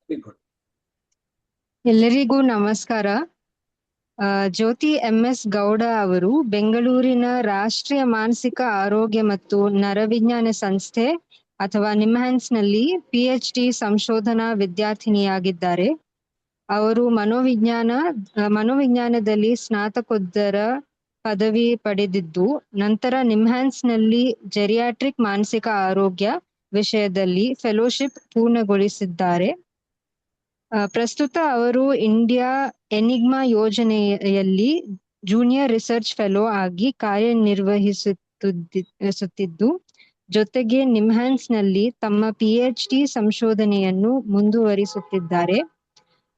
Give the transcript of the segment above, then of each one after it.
Good. ಎಲ್ಲರಿಗೂ ನಮಸ್ಕಾರ. ಜ್ಯೋತಿ MS Gowda ಅವರು ಬೆಂಗಳೂರಿನ ರಾಷ್ಟ್ರೀಯ ಮಾನಸಿಕ ಆರೋಗ್ಯ ಮತ್ತು ನರವಿಜ್ಞಾನ ಸಂಸ್ಥೆ ಅಥವಾ ನಿಮ್ಹಾನ್ಸ್ ನಲ್ಲಿ PhD ಸಂಶೋಧನಾ ವಿದ್ಯಾರ್ಥಿನಿಯಾಗಿದ್ದಾರೆ. ಅವರು ಮನೋವಿಜ್ಞಾನದಲ್ಲಿ ಸ್ನಾತಕೋತ್ತರ ಪದವಿ ಪಡೆದಿದ್ದು, ನಂತರ ನಿಮ್ಹಾನ್ಸ್ ನಲ್ಲಿ ಜೆರಿಯಾಟ್ರಿಕ್ ಮಾನಸಿಕ ಆರೋಗ್ಯ ವಿಷಯದಲ್ಲಿ ಫೆಲೋಶಿಪ್ ಪೂರ್ಣಗೊಳಿಸಿದ್ದಾರೆ. ಪ್ರಸ್ತುತ ಅವರು ಇಂಡಿಯಾ ಎನಿಗ್ಮಾ ಯೋಜನೆಯಲ್ಲಿ ಜೂನಿಯರ್ ರಿಸರ್ಚ್ ಫೆಲೋ ಆಗಿ ಕಾರ್ಯನಿರ್ವಹಿಸುತ್ತಿದ್ದು, ಜೊತೆಗೆ ನಿಮ್ಹಾನ್ಸ್ ನಲ್ಲಿ ತಮ್ಮ PhD ಸಂಶೋಧನೆಯನ್ನು ಮುಂದುವರಿಸುತ್ತಿದ್ದಾರೆ.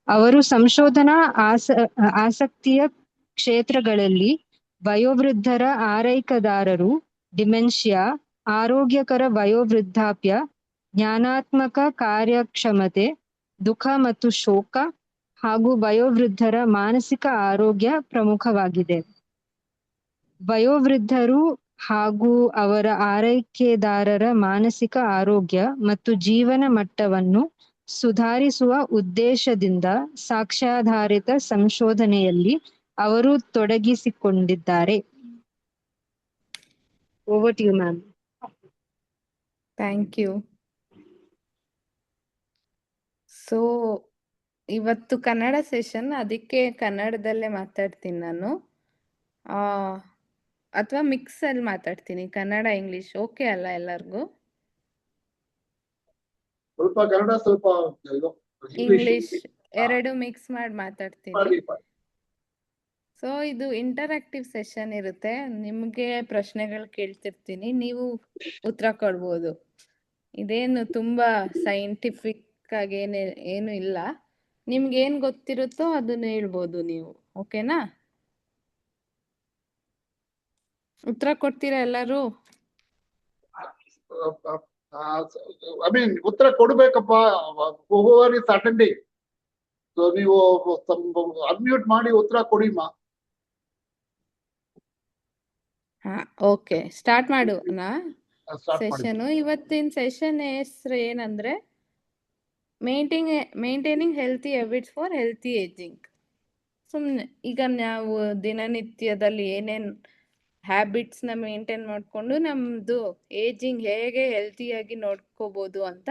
ಅವರು ಸಂಶೋಧನಾ ಆಸಕ್ತಿಯ ಕ್ಷೇತ್ರಗಳಲ್ಲಿ ವಯೋವೃದ್ಧರ ಆರೈಕೆದಾರರು, ಡಿಮೆನ್ಷಿಯಾ, ಆರೋಗ್ಯಕರ ವಯೋವೃದ್ಧಾಪ್ಯ, ಜ್ಞಾನಾತ್ಮಕ ಕಾರ್ಯಕ್ಷಮತೆ, ದುಃಖ ಮತ್ತು ಶೋಕ, ಹಾಗೂ ವಯೋವೃದ್ಧರ ಮಾನಸಿಕ ಆರೋಗ್ಯ ಪ್ರಮುಖವಾಗಿದೆ. ವಯೋವೃದ್ಧರು ಹಾಗೂ ಅವರ ಆರೈಕೆದಾರರ ಮಾನಸಿಕ ಆರೋಗ್ಯ ಮತ್ತು ಜೀವನ ಮಟ್ಟವನ್ನು ಸುಧಾರಿಸುವ ಉದ್ದೇಶದಿಂದ ಸಾಕ್ಷ್ಯಾಧಾರಿತ ಸಂಶೋಧನೆಯಲ್ಲಿ ಅವರು ತೊಡಗಿಸಿಕೊಂಡಿದ್ದಾರೆ. Over to you ma'am. Thank you. So ಇವತ್ತು ಕನ್ನಡ ಸೆಷನ್, ಅದಕ್ಕೆ ಕನ್ನಡದಲ್ಲೇ ಮಾತಾಡ್ತೀನಿ ನಾನು, ಅಥವಾ ಮಿಕ್ಸ್ ಅಲ್ಲಿ ಮಾತಾಡ್ತೀನಿ, ಕನ್ನಡ ಇಂಗ್ಲಿಷ್ ಓಕೆ ಅಲ್ಲ ಎಲ್ಲರಿಗೂ? ಸ್ವಲ್ಪ ಕನ್ನಡ ಸ್ವಲ್ಪ ಇಂಗ್ಲಿಷ್ ಎರಡು ಮಿಕ್ಸ್ ಮಾಡಿ ಮಾತಾಡ್ತೀನಿ. ಸೊ ಇದು ಇಂಟರಾಕ್ಟಿವ್ ಸೆಷನ್ ಇರುತ್ತೆ, ನಿಮಗೆ ಪ್ರಶ್ನೆಗಳು ಕೇಳ್ತಿರ್ತೀನಿ, ನೀವು ಉತ್ತರ ಕೊಡ್ಬೋದು. ಇದೇನು ತುಂಬಾ ಸೈಂಟಿಫಿಕ್ ಆಗಿ ಏನು ಇಲ್ಲ, ನಿಮ್ಗೆ ಏನ್ ಗೊತ್ತಿರುತ್ತೋ ಅದನ್ನ ಹೇಳ್ಬೋದು ನೀವು. ಓಕೆನಾ? ಉತ್ತರ ಕೊಡ್ತೀರಾ ಎಲ್ಲರೂ? ಉತ್ತರ ಕೊಡ್ಬೇಕಪ್ಪ, whoever is attending. So ನೀವು ಅನ್ಮ್ಯೂಟ್ ಮಾಡಿ ಉತ್ತರ ಕೊಡಿಮ್ಮ. ಓಕೆ, ಸ್ಟಾರ್ಟ್ ಮಾಡೋಣ ಸೆಷನ್. ಇವತ್ತಿನ ಸೆಷನ್ ಹೆಸರು ಏನಂದ್ರೆ maintaining healthy habits for healthy ageing. ಸುಮ್ಮನೆ ಈಗ ನಾವು ದಿನನಿತ್ಯದಲ್ಲಿ ಏನೇನು ಹ್ಯಾಬಿಟ್ಸ್ನ ಮೇಂಟೈನ್ ಮಾಡಿಕೊಂಡು ನಮ್ಮದು ಏಜಿಂಗ್ ಹೇಗೆ ಹೆಲ್ತಿಯಾಗಿ ನೋಡ್ಕೋಬೋದು ಅಂತ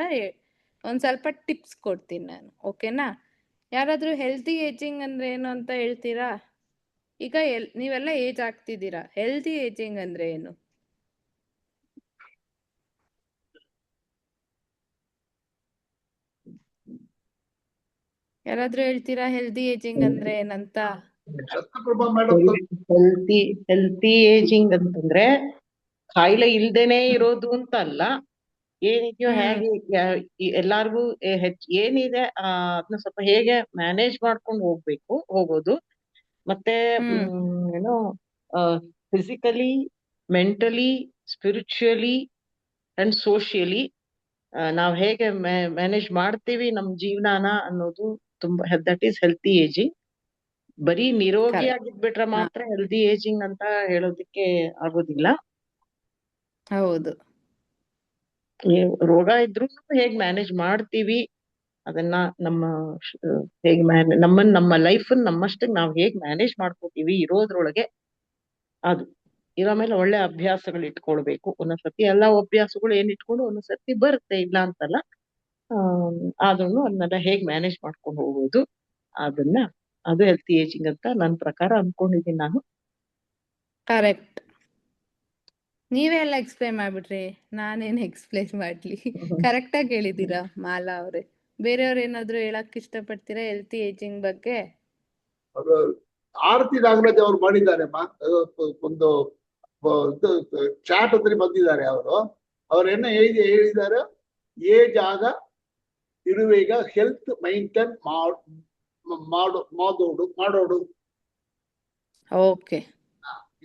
ಒಂದು ಸ್ವಲ್ಪ ಟಿಪ್ಸ್ ಕೊಡ್ತೀನಿ ನಾನು. ಓಕೆನಾ? ಯಾರಾದರೂ ಹೆಲ್ತಿ ಏಜಿಂಗ್ ಅಂದರೆ ಏನು ಅಂತ ಹೇಳ್ತೀರಾ? ಈಗ ನೀವೆಲ್ಲ ಏಜ್ ಆಗ್ತಿದ್ದೀರಾ, ಹೆಲ್ತಿ ಏಜಿಂಗ್ ಅಂದರೆ ಏನು? ಯಾರಾದ್ರೂ ಹೇಳ್ತೀರಾ ಹೆಲ್ದಿ ಏಜಿಂಗ್ ಅಂದ್ರೆ ಏನಂತ? ಹೆಲ್ತಿ ಏಜಿಂಗ್ ಅಂತಂದ್ರೆ ಕಾಯಿಲೆ ಇಲ್ದೇನೆ ಇರೋದು ಅಂತ ಅಲ್ಲ, ಏನಿದೆಯೋ ಹೇಗೆ ಎಲ್ಲಾರ್ಗು ಏನಿದೆ ಅದನ್ನ ಸ್ವಲ್ಪ ಹೇಗೆ ಮ್ಯಾನೇಜ್ ಮಾಡ್ಕೊಂಡು ಹೋಗೋದು, ಮತ್ತೆ ಏನೋ physically, mentally, spiritually and socially ನಾವ್ ಹೇಗೆ ಮ್ಯಾನೇಜ್ ಮಾಡ್ತೀವಿ ನಮ್ ಜೀವನಾನ ಅನ್ನೋದು ತುಂಬಾ, ದಟ್ ಈಸ್ ಹೆಲ್ತಿ ಏಜಿಂಗ್. ಬರೀ ನಿರೋಗಿ ಆಗಿದ್ಬಿಟ್ರೆ ಮಾತ್ರ ಹೆಲ್ದಿ ಏಜಿಂಗ್ ಅಂತ ಹೇಳೋದಿಕ್ಕೆ ಆಗೋದಿಲ್ಲ. ಹೌದು, ರೋಗ ಇದ್ರು ಹೇಗ್ ಮ್ಯಾನೇಜ್ ಮಾಡ್ತೀವಿ ಅದನ್ನ, ಹೇಗ್ ನಮ್ಮ ಲೈಫ್ ನಮ್ಮಷ್ಟಕ್ಕೆ ನಾವ್ ಹೇಗ್ ಮ್ಯಾನೇಜ್ ಮಾಡ್ಕೋತೀವಿ ಇರೋದ್ರೊಳಗೆ, ಅದು ಇರೋ ಮೇಲೆ ಒಳ್ಳೆ ಅಭ್ಯಾಸಗಳು ಇಟ್ಕೊಳ್ಬೇಕು. ಒಂದೊಂದ್ಸತಿ ಎಲ್ಲಾ ಅಭ್ಯಾಸಗಳು ಏನ್ ಇಟ್ಕೊಂಡು ಒಂದೊಂದ್ಸತಿ ಬರುತ್ತೆ, ಇಲ್ಲ ಅಂತಲ್ಲ, ಆದ್ರೂ ಅದನ್ನೆಲ್ಲ ಹೇಗ್ ಮ್ಯಾನೇಜ್ ಮಾಡ್ಕೊಂಡು ಹೋಗೋದು, ಅದು ಹೆಲ್ತಿ ಏಜಿಂಗ್ ಅಂತ ನನ್ನ ಪ್ರಕಾರ ಅನ್ಕೊಂಡಿದ್ದೀನಿ ನಾನು. ಕರೆಕ್ಟ್. ನೀವೆಲ್ಲ ಎಕ್ಸ್ಪ್ಲೈನ್ ಮಾಡ್ಬಿಟ್ರಿ, ನಾನೇನ್ ಎಕ್ಸ್ಪ್ಲೈನ್ ಮಾಡ್ಲಿ? ಕರೆಕ್ಟ್ ಆಗಿ ಹೇಳಿದೀರಾ ಮಾಲಾ ಅವ್ರೆ. ಬೇರೆಯವ್ರ ಏನಾದ್ರು ಹೇಳಕ್ ಇಷ್ಟಪಡ್ತೀರಾ ಹೆಲ್ತಿ ಏಜಿಂಗ್ ಬಗ್ಗೆ? ಆರತಿ ನಾಗರಾಜ್ ಅವ್ರು ಮಾಡಿದ್ದಾರೆ, ಒಂದು ಚಾಟ್ ಅಂದ್ರೆ ಬಂದಿದ್ದಾರೆ. ಅವ್ರೇನ ಹೇಳಿದ್ದಾರೆ, ಏಜ್ ಆಗ ಇರುವಾಗ ಹೆಲ್ತ್ ಮೈಂಟೈನ್ ಮಾಡೋಡು. ಓಕೆ,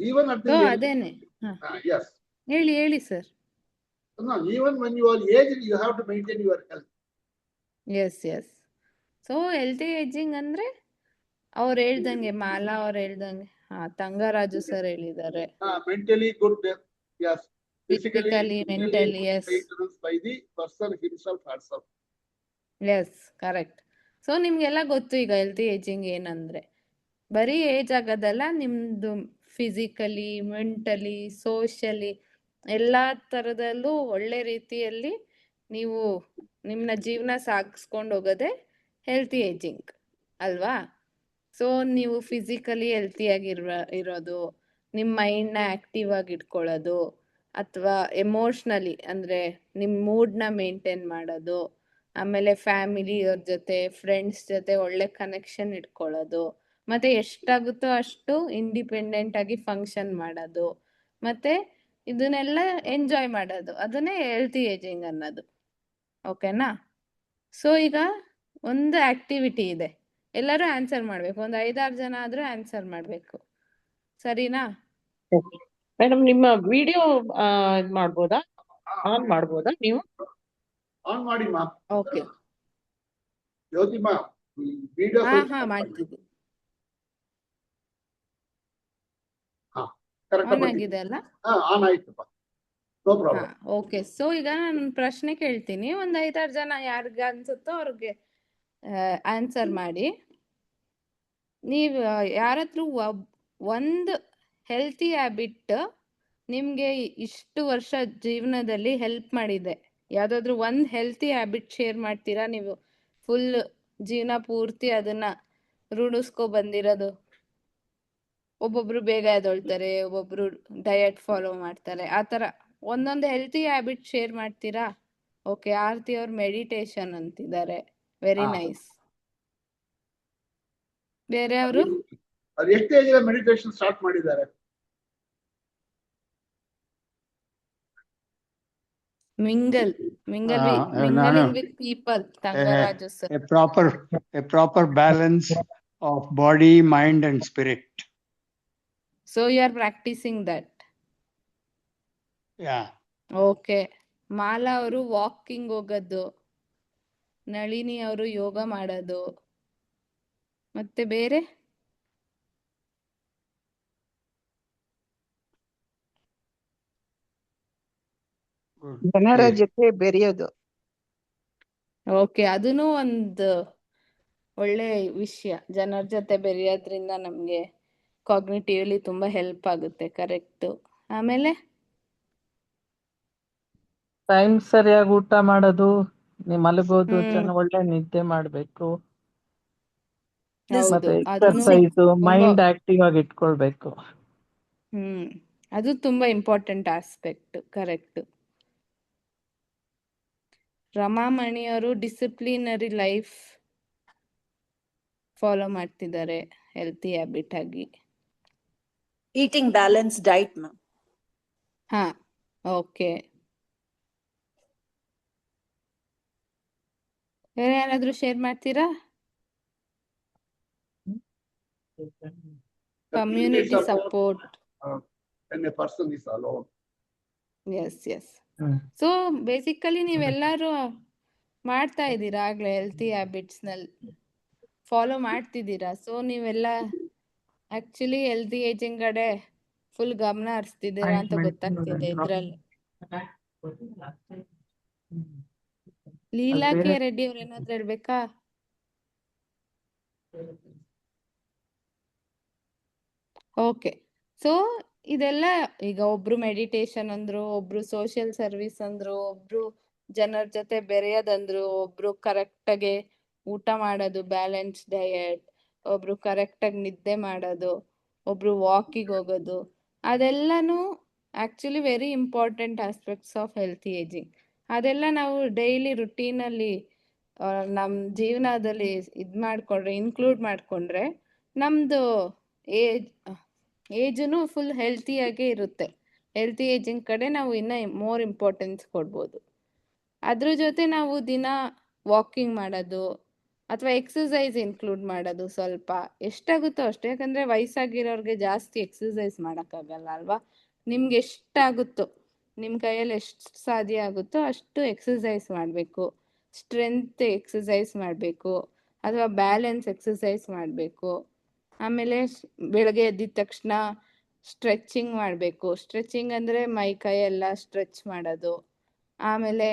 ಈವನ್ ಅದೇನೆ ಹೇಳಿ sir. even when you are aged you have to maintain your health. Yes. So healthy ageing ಅಂದ್ರೆ ಅವ್ರು ಹೇಳ್ದಂಗೆ, ಮಾಲಾ ಅವ್ರು ಹೇಳ್ದಂಗೆ, ತಂಗರಾಜು ಸರ್ ಹೇಳಿದ್ದಾರೆ, mentally good, yes, physically, mentally, yes, by the person himself herself. yes, correct. So ನಿಮ್ಗೆಲ್ಲ ಗೊತ್ತು ಈಗ healthy ageing ಏನಂದ್ರೆ ಬರೀ ಏಜ್ ಆಗೋದಲ್ಲ, ನಿಮ್ದು ಫಿಸಿಕಲಿ, ಮೆಂಟಲಿ, ಸೋಷಲಿ ಎಲ್ಲ ಥರದಲ್ಲೂ ಒಳ್ಳೆ ರೀತಿಯಲ್ಲಿ ನೀವು ನಿಮ್ಮನ್ನ ಜೀವನ ಸಾಗಿಸ್ಕೊಂಡು ಹೋಗೋದೇ ಹೆಲ್ತಿ ಏಜಿಂಗ್ ಅಲ್ವಾ? ಸೊ ನೀವು ಫಿಸಿಕಲಿ ಇರೋದು, ನಿಮ್ಮ ಮೈಂಡ್ನ ಆ್ಯಕ್ಟಿವ್ ಆಗಿ ಇಟ್ಕೊಳ್ಳೋದು, ಅಥವಾ ಎಮೋಷ್ನಲಿ ಅಂದರೆ ನಿಮ್ಮ ಮೂಡ್ನ ಮೇಂಟೈನ್ ಮಾಡೋದು, ಆಮೇಲೆ ಫ್ಯಾಮಿಲಿಯವ್ರ ಜೊತೆ, ಫ್ರೆಂಡ್ಸ್ ಜೊತೆ ಒಳ್ಳೆ ಕನೆಕ್ಷನ್ ಇಟ್ಕೊಳ್ಳೋದು, ಮತ್ತು ಎಷ್ಟಾಗುತ್ತೋ ಅಷ್ಟು ಇಂಡಿಪೆಂಡೆಂಟ್ ಆಗಿ ಫಂಕ್ಷನ್ ಮಾಡೋದು, ಮತ್ತು ಇದನ್ನೆಲ್ಲ ಎಂಜಾಯ್ ಮಾಡೋದು, ಅದನ್ನೇ ಹೆಲ್ತಿ ಏಜಿಂಗ್ ಅನ್ನೋದು. ಓಕೆನಾ? ಸೊ ಈಗ ಒಂದು ಆಕ್ಟಿವಿಟಿ ಇದೆ, ಎಲ್ಲರೂ ಆನ್ಸರ್ ಮಾಡಬೇಕು. ಒಂದು 5-6 ಜನ ಆದರೂ ಆನ್ಸರ್ ಮಾಡಬೇಕು. ಸರಿನಾ? ಮೇಡಮ್ ನಿಮ್ಮ ವಿಡಿಯೋ ಇದ್ ಮಾಡ್ಬೋದಾ, ಆನ್ ಮಾಡ್ಬೋದಾ ನೀವು? ಆನ್ ಮಾಡಿ ಮಾ. ಓಕೆ. ಜ್ಯೋತಿ ಮಾ, ವಿಡಿಯೋ ಹಾ ಮಾಡ್ತಿದ್ದೆ. ಕರೆಕ್ಟ್ ಆನ್ ಆಗಿದೆ ಅಲ್ಲ? ಆನ್ ಆಯ್ತಪ್ಪ, ನೋ ಹಾ ಪ್ರಾಬ್ಲಮ್. ಓಕೆ. ಸೊ ಈಗ ನಾನು ಪ್ರಶ್ನೆ ಕೇಳ್ತೀನಿ, ಒಂದು 5-6 ಜನ ಯಾರಿಗೆ ಅನ್ಸುತ್ತೋ ಅವ್ರಿಗೆ ಆನ್ಸರ್ ಮಾಡಿ. ನೀವು ಯಾರತ್ರ ಒಂದು ಹೆಲ್ತಿ ಹ್ಯಾಬಿಟ್ ನಿಮಗೆ ಇಷ್ಟು ವರ್ಷ ಜೀವನದಲ್ಲಿ ಹೆಲ್ಪ್ ಮಾಡಿದೆ, ಯಾವುದಾದ್ರೂ ಒಂದು ಹೆಲ್ತಿ ಹ್ಯಾಬಿಟ್ ಶೇರ್ ಮಾಡ್ತೀರಾ? ನೀವು ಫುಲ್ ಜೀವನ ಪೂರ್ತಿ ಅದನ್ನ ರೂಢಿಸ್ಕೊ ಬಂದಿರೋದು. ಒಬ್ಬೊಬ್ರು ಬೇಗ ಎದ್ದೊಳ್ತಾರೆ, ಒಬ್ಬೊಬ್ರು ಡಯಟ್ ಫಾಲೋ ಮಾಡ್ತಾರೆ, ಆ ಥರ ಒಂದೊಂದು ಹೆಲ್ತಿ ಹ್ಯಾಬಿಟ್ ಶೇರ್ ಮಾಡ್ತೀರಾ? ಓಕೆ, ಆರ್ತಿ ಅವ್ರು ಮೆಡಿಟೇಷನ್ ಅಂತಿದ್ದಾರೆ, ವೆರಿ ನೈಸ್. ಬೇರೆ ಅವರು? ಅದು ಎಷ್ಟು ಏಜ್ ಮೆಡಿಟೇಷನ್ ಸ್ಟಾರ್ಟ್ ಮಾಡಿದ್ದಾರೆ? Mingling with people, Thangaraju sir. a proper balance of body, mind and spirit. So you are practicing that. Yeah. Okay. Mala ಅವರು ವಾಕಿಂಗ್ ಹೋಗೋದು, ನಳಿನಿ ಅವರು ಯೋಗ ಮಾಡೋದು, ಮತ್ತೆ ಬೇರೆ? ಜನರ ಜೊತೆ ಬೆರೆಯೋದು. ಓಕೆ, ಅದೂ ಒಂದು ಒಳ್ಳೆ ವಿಷಯ. ಜನರ ಜೊತೆ ಬೆರೆಯೋದ್ರಿಂದ ನಮಗೆ ಕಾಗ್ನಿಟಿವ್ಲಿ ತುಂಬಾ ಹೆಲ್ಪ್ ಆಗುತ್ತೆ. ಕರೆಕ್ಟು. ಆಮೇಲೆ ಟೈಮ್ ಸರಿಯಾಗಿ ಊಟ ಮಾಡೋದು, ಮಲಗೋದು, ಹ್ಮ್ ಒಳ್ಳೆ ನಿದ್ದೆ ಮಾಡ್ಬೇಕು, ಹೌದು, ಮತ್ತೆ ಅದನ್ನು ಎಕ್ಸರ್ಸೈಸ್, ತುಂಬಾ ಮೈಂಡ್ ಆಕ್ಟಿವ್ ಆಗಿ ಇಟ್ಕೊಳ್ಬೇಕು. ಅದು ತುಂಬಾ ಇಂಪಾರ್ಟೆಂಟ್ ಆಸ್ಪೆಕ್ಟ್. ಕರೆಕ್ಟ್. ರಮಾಮಣಿ ಅವರು ಡಿಸಿಪ್ಲಿನರಿ ಲೈಫ್ ಫಾಲೋ ಮಾಡ್ತಿದ್ದಾರೆ ಹೆಲ್ತಿ ಹ್ಯಾಬಿಟ್ ಆಗಿ. Eating balanced diet, ma'am. ಹಾ ಓಕೆ. ಬೇರೆ ಯಾರಾದ್ರೂ ಶೇರ್ ಮಾಡ್ತೀರಾ? Community support. when a person is alone. Yes. So basically ನೀವೆಲ್ಲರೂ ಮಾಡ್ತಾ ಇದ್ದೀರಾ ಆಗ್ಲೇ ಹೆಲ್ತಿ ಹ್ಯಾಬಿಟ್ಸ್ನಲ್ಲಿ ಫಾಲೋ ಮಾಡ್ತಿದ್ದೀರಾ. ಸೊ ನೀವೆಲ್ಲ ಆಕ್ಚುಲಿ ಹೆಲ್ತಿ ಏಜಿಂಗ್ ಕಡೆ ಫುಲ್ ಗಮನ ಹರಿಸ್ತಿದ್ದೀರಾ ಅಂತ ಗೊತ್ತಾಗ್ತಿದೆ ಇದ್ರಲ್ಲಿ. ಲೀಲಾ ಕೆ ರೆಡ್ಡಿ ಅವ್ರು ಏನಾದ್ರು ಹೇಳ್ಬೇಕಾ? ಓಕೆ. ಸೊ ಇದೆಲ್ಲ ಈಗ ಒಬ್ರು ಮೆಡಿಟೇಷನ್ ಅಂದ್ರು, ಒಬ್ರು ಸೋಷಿಯಲ್ ಸರ್ವಿಸ್ ಅಂದ್ರು, ಒಬ್ರು ಜನರ ಜೊತೆ ಬೆರೆಯೋದಂದ್ರು, ಒಬ್ರು ಕರೆಕ್ಟಾಗಿ ಊಟ ಮಾಡೋದು, ಬ್ಯಾಲೆನ್ಸ್ ಡಯಟ್, ಒಬ್ರು ಕರೆಕ್ಟಾಗಿ ನಿದ್ದೆ ಮಾಡೋದು, ಒಬ್ರು ವಾಕಿಗೆ ಹೋಗೋದು, ಅದೆಲ್ಲನೂ actually very important aspects of healthy ageing. ಅದೆಲ್ಲ ನಾವು ಡೈಲಿ ರುಟೀನಲ್ಲಿ ನಮ್ಮ ಜೀವನದಲ್ಲಿ ಇನ್ಕ್ಲೂಡ್ ಮಾಡಿಕೊಂಡ್ರೆ ನಮ್ಮದು ಏಜನು ಫುಲ್ ಹೆಲ್ತಿಯಾಗೇ ಇರುತ್ತೆ. ಹೆಲ್ತಿ ಏಜಿಂಗ್ ಕಡೆ ನಾವು ಇನ್ನೂ ಮೋರ್ ಇಂಪಾರ್ಟೆನ್ಸ್ ಕೊಡ್ಬೋದು. ಅದ್ರ ಜೊತೆ ನಾವು ದಿನ ವಾಕಿಂಗ್ ಮಾಡೋದು ಅಥವಾ ಎಕ್ಸಸೈಸ್ ಇನ್ಕ್ಲೂಡ್ ಮಾಡೋದು, ಸ್ವಲ್ಪ ಎಷ್ಟಾಗುತ್ತೋ ಅಷ್ಟು. ಯಾಕಂದರೆ ವಯಸ್ಸಾಗಿರೋರಿಗೆ ಜಾಸ್ತಿ ಎಕ್ಸಸೈಸ್ ಮಾಡೋಕ್ಕಾಗಲ್ಲ ಅಲ್ವಾ? ನಿಮ್ಗೆ ಎಷ್ಟಾಗುತ್ತೋ, ನಿಮ್ಮ ಕೈಯಲ್ಲಿ ಎಷ್ಟು ಸಾಧ್ಯ ಆಗುತ್ತೋ ಅಷ್ಟು ಎಕ್ಸಸೈಸ್ ಮಾಡಬೇಕು. ಸ್ಟ್ರೆಂತ್ ಎಕ್ಸಸೈಸ್ ಮಾಡಬೇಕು ಅಥವಾ ಬ್ಯಾಲೆನ್ಸ್ ಎಕ್ಸಸೈಸ್ ಮಾಡಬೇಕು. ಆಮೇಲೆ ಬೆಳಗ್ಗೆ ಎದ್ದಿದ ತಕ್ಷಣ ಸ್ಟ್ರೆಚಿಂಗ್ ಮಾಡಬೇಕು. ಸ್ಟ್ರೆಚಿಂಗ್ ಅಂದರೆ ಮೈ ಕೈ ಎಲ್ಲ ಸ್ಟ್ರೆಚ್ ಮಾಡೋದು. ಆಮೇಲೆ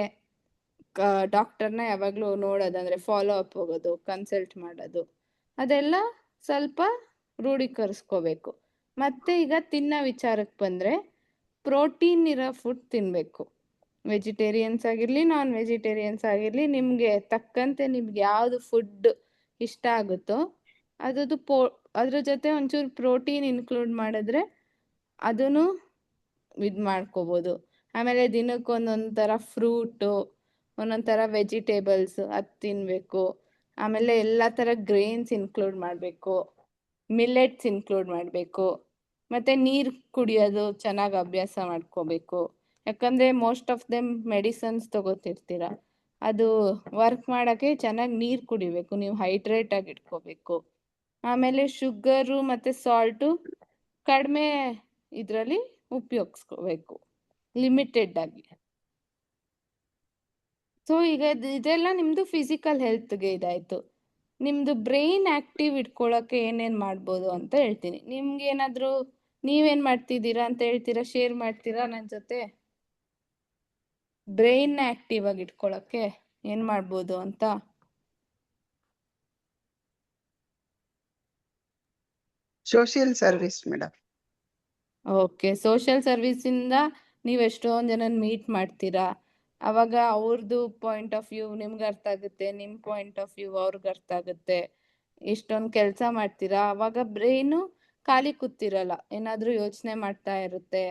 ಡಾಕ್ಟರ್ನ ಯಾವಾಗಲೂ ನೋಡೋದು, ಅಂದರೆ ಫಾಲೋ ಅಪ್ ಹೋಗೋದು, ಕನ್ಸಲ್ಟ್ ಮಾಡೋದು, ಅದೆಲ್ಲ ಸ್ವಲ್ಪ ರೂಢೀಕರಿಸ್ಕೋಬೇಕು. ಮತ್ತು ಈಗ ತಿನ್ನೋ ವಿಚಾರಕ್ಕೆ ಬಂದರೆ ಪ್ರೋಟೀನ್ ಇರೋ ಫುಡ್ ತಿನ್ನಬೇಕು. ವೆಜಿಟೇರಿಯನ್ಸ್ ಆಗಿರಲಿ, ನಾನ್ ವೆಜಿಟೇರಿಯನ್ಸ್ ಆಗಿರಲಿ, ನಿಮಗೆ ತಕ್ಕಂತೆ ನಿಮ್ಗೆ ಯಾವುದು ಫುಡ್ ಇಷ್ಟ ಆಗುತ್ತೋ ಅದ್ರ ಜೊತೆ ಒಂಚೂರು ಪ್ರೋಟೀನ್ ಇನ್ಕ್ಲೂಡ್ ಮಾಡಿದ್ರೆ ಅದನ್ನು ಇದು ಮಾಡ್ಕೋಬೋದು. ಆಮೇಲೆ ದಿನಕ್ಕೆ ಒಂದೊಂದು ಥರ ಫ್ರೂಟು, ಒಂದೊಂದು ಥರ ವೆಜಿಟೇಬಲ್ಸ್ ಅದು ತಿನ್ನಬೇಕು. ಆಮೇಲೆ ಎಲ್ಲ ಥರ ಗ್ರೇನ್ಸ್ ಇನ್ಕ್ಲೂಡ್ ಮಾಡಬೇಕು, ಮಿಲ್ಲೆಟ್ಸ್ ಇನ್ಕ್ಲೂಡ್ ಮಾಡಬೇಕು. ಮತ್ತು ನೀರು ಕುಡಿಯೋದು ಚೆನ್ನಾಗಿ ಅಭ್ಯಾಸ ಮಾಡ್ಕೋಬೇಕು. ಯಾಕಂದರೆ ಮೋಸ್ಟ್ ಆಫ್ ದೆಮ್ ಮೆಡಿಸನ್ಸ್ ತಗೋತಿರ್ತೀರ, ಅದು ವರ್ಕ್ ಮಾಡೋಕ್ಕೆ ಚೆನ್ನಾಗಿ ನೀರು ಕುಡಿಬೇಕು, ನೀವು ಹೈಡ್ರೇಟಾಗಿ ಇಟ್ಕೋಬೇಕು. ಆಮೇಲೆ ಶುಗರು ಮತ್ತು ಸಾಲ್ಟು ಕಡಿಮೆ ಇದರಲ್ಲಿ ಉಪಯೋಗಿಸ್ಕೋಬೇಕು, ಲಿಮಿಟೆಡ್ ಆಗಿ. ಸೊ ಈಗ ಇದೆಲ್ಲ ನಿಮ್ಮದು ಫಿಸಿಕಲ್ ಹೆಲ್ತ್ಗೆ ಇದಾಯಿತು. ನಿಮ್ಮದು ಬ್ರೈನ್ ಆ್ಯಕ್ಟಿವ್ ಇಟ್ಕೊಳ್ಳೋಕ್ಕೆ ಏನೇನು ಮಾಡ್ಬೋದು ಅಂತ ಹೇಳ್ತೀನಿ. ನಿಮ್ಗೆ ಏನಾದರೂ ನೀವೇನು ಮಾಡ್ತಿದ್ದೀರಾ ಅಂತ ಹೇಳ್ತೀರಾ, ಶೇರ್ ಮಾಡ್ತೀರಾ ನನ್ನ ಜೊತೆ? ಬ್ರೈನ್ ಆ್ಯಕ್ಟಿವ್ ಆಗಿ ಇಟ್ಕೊಳ್ಳೋಕ್ಕೆ ಏನು ಮಾಡ್ಬೋದು ಅಂತ? Social service madam. Okay, social ಸರ್ವಿಸಿಂದ ನೀವು ಎಷ್ಟೊಂದು ಜನನ ಮೀಟ್ ಮಾಡ್ತೀರಾ. ಅವಾಗ ಅವ್ರದ್ದು ಪಾಯಿಂಟ್ ಆಫ್ ವ್ಯೂ ನಿಮ್ಗೆ ಅರ್ಥ ಆಗುತ್ತೆ, ನಿಮ್ಮ ಪಾಯಿಂಟ್ ಆಫ್ ವ್ಯೂ ಅವ್ರಿಗೆ ಅರ್ಥ ಆಗುತ್ತೆ. ಇಷ್ಟೊಂದು ಕೆಲಸ ಮಾಡ್ತೀರಾ, ಅವಾಗ ಬ್ರೈನು ಖಾಲಿ ಕೂತಿರಲ್ಲ, ಏನಾದರೂ ಯೋಚನೆ ಮಾಡ್ತಾ ಇರುತ್ತೆ,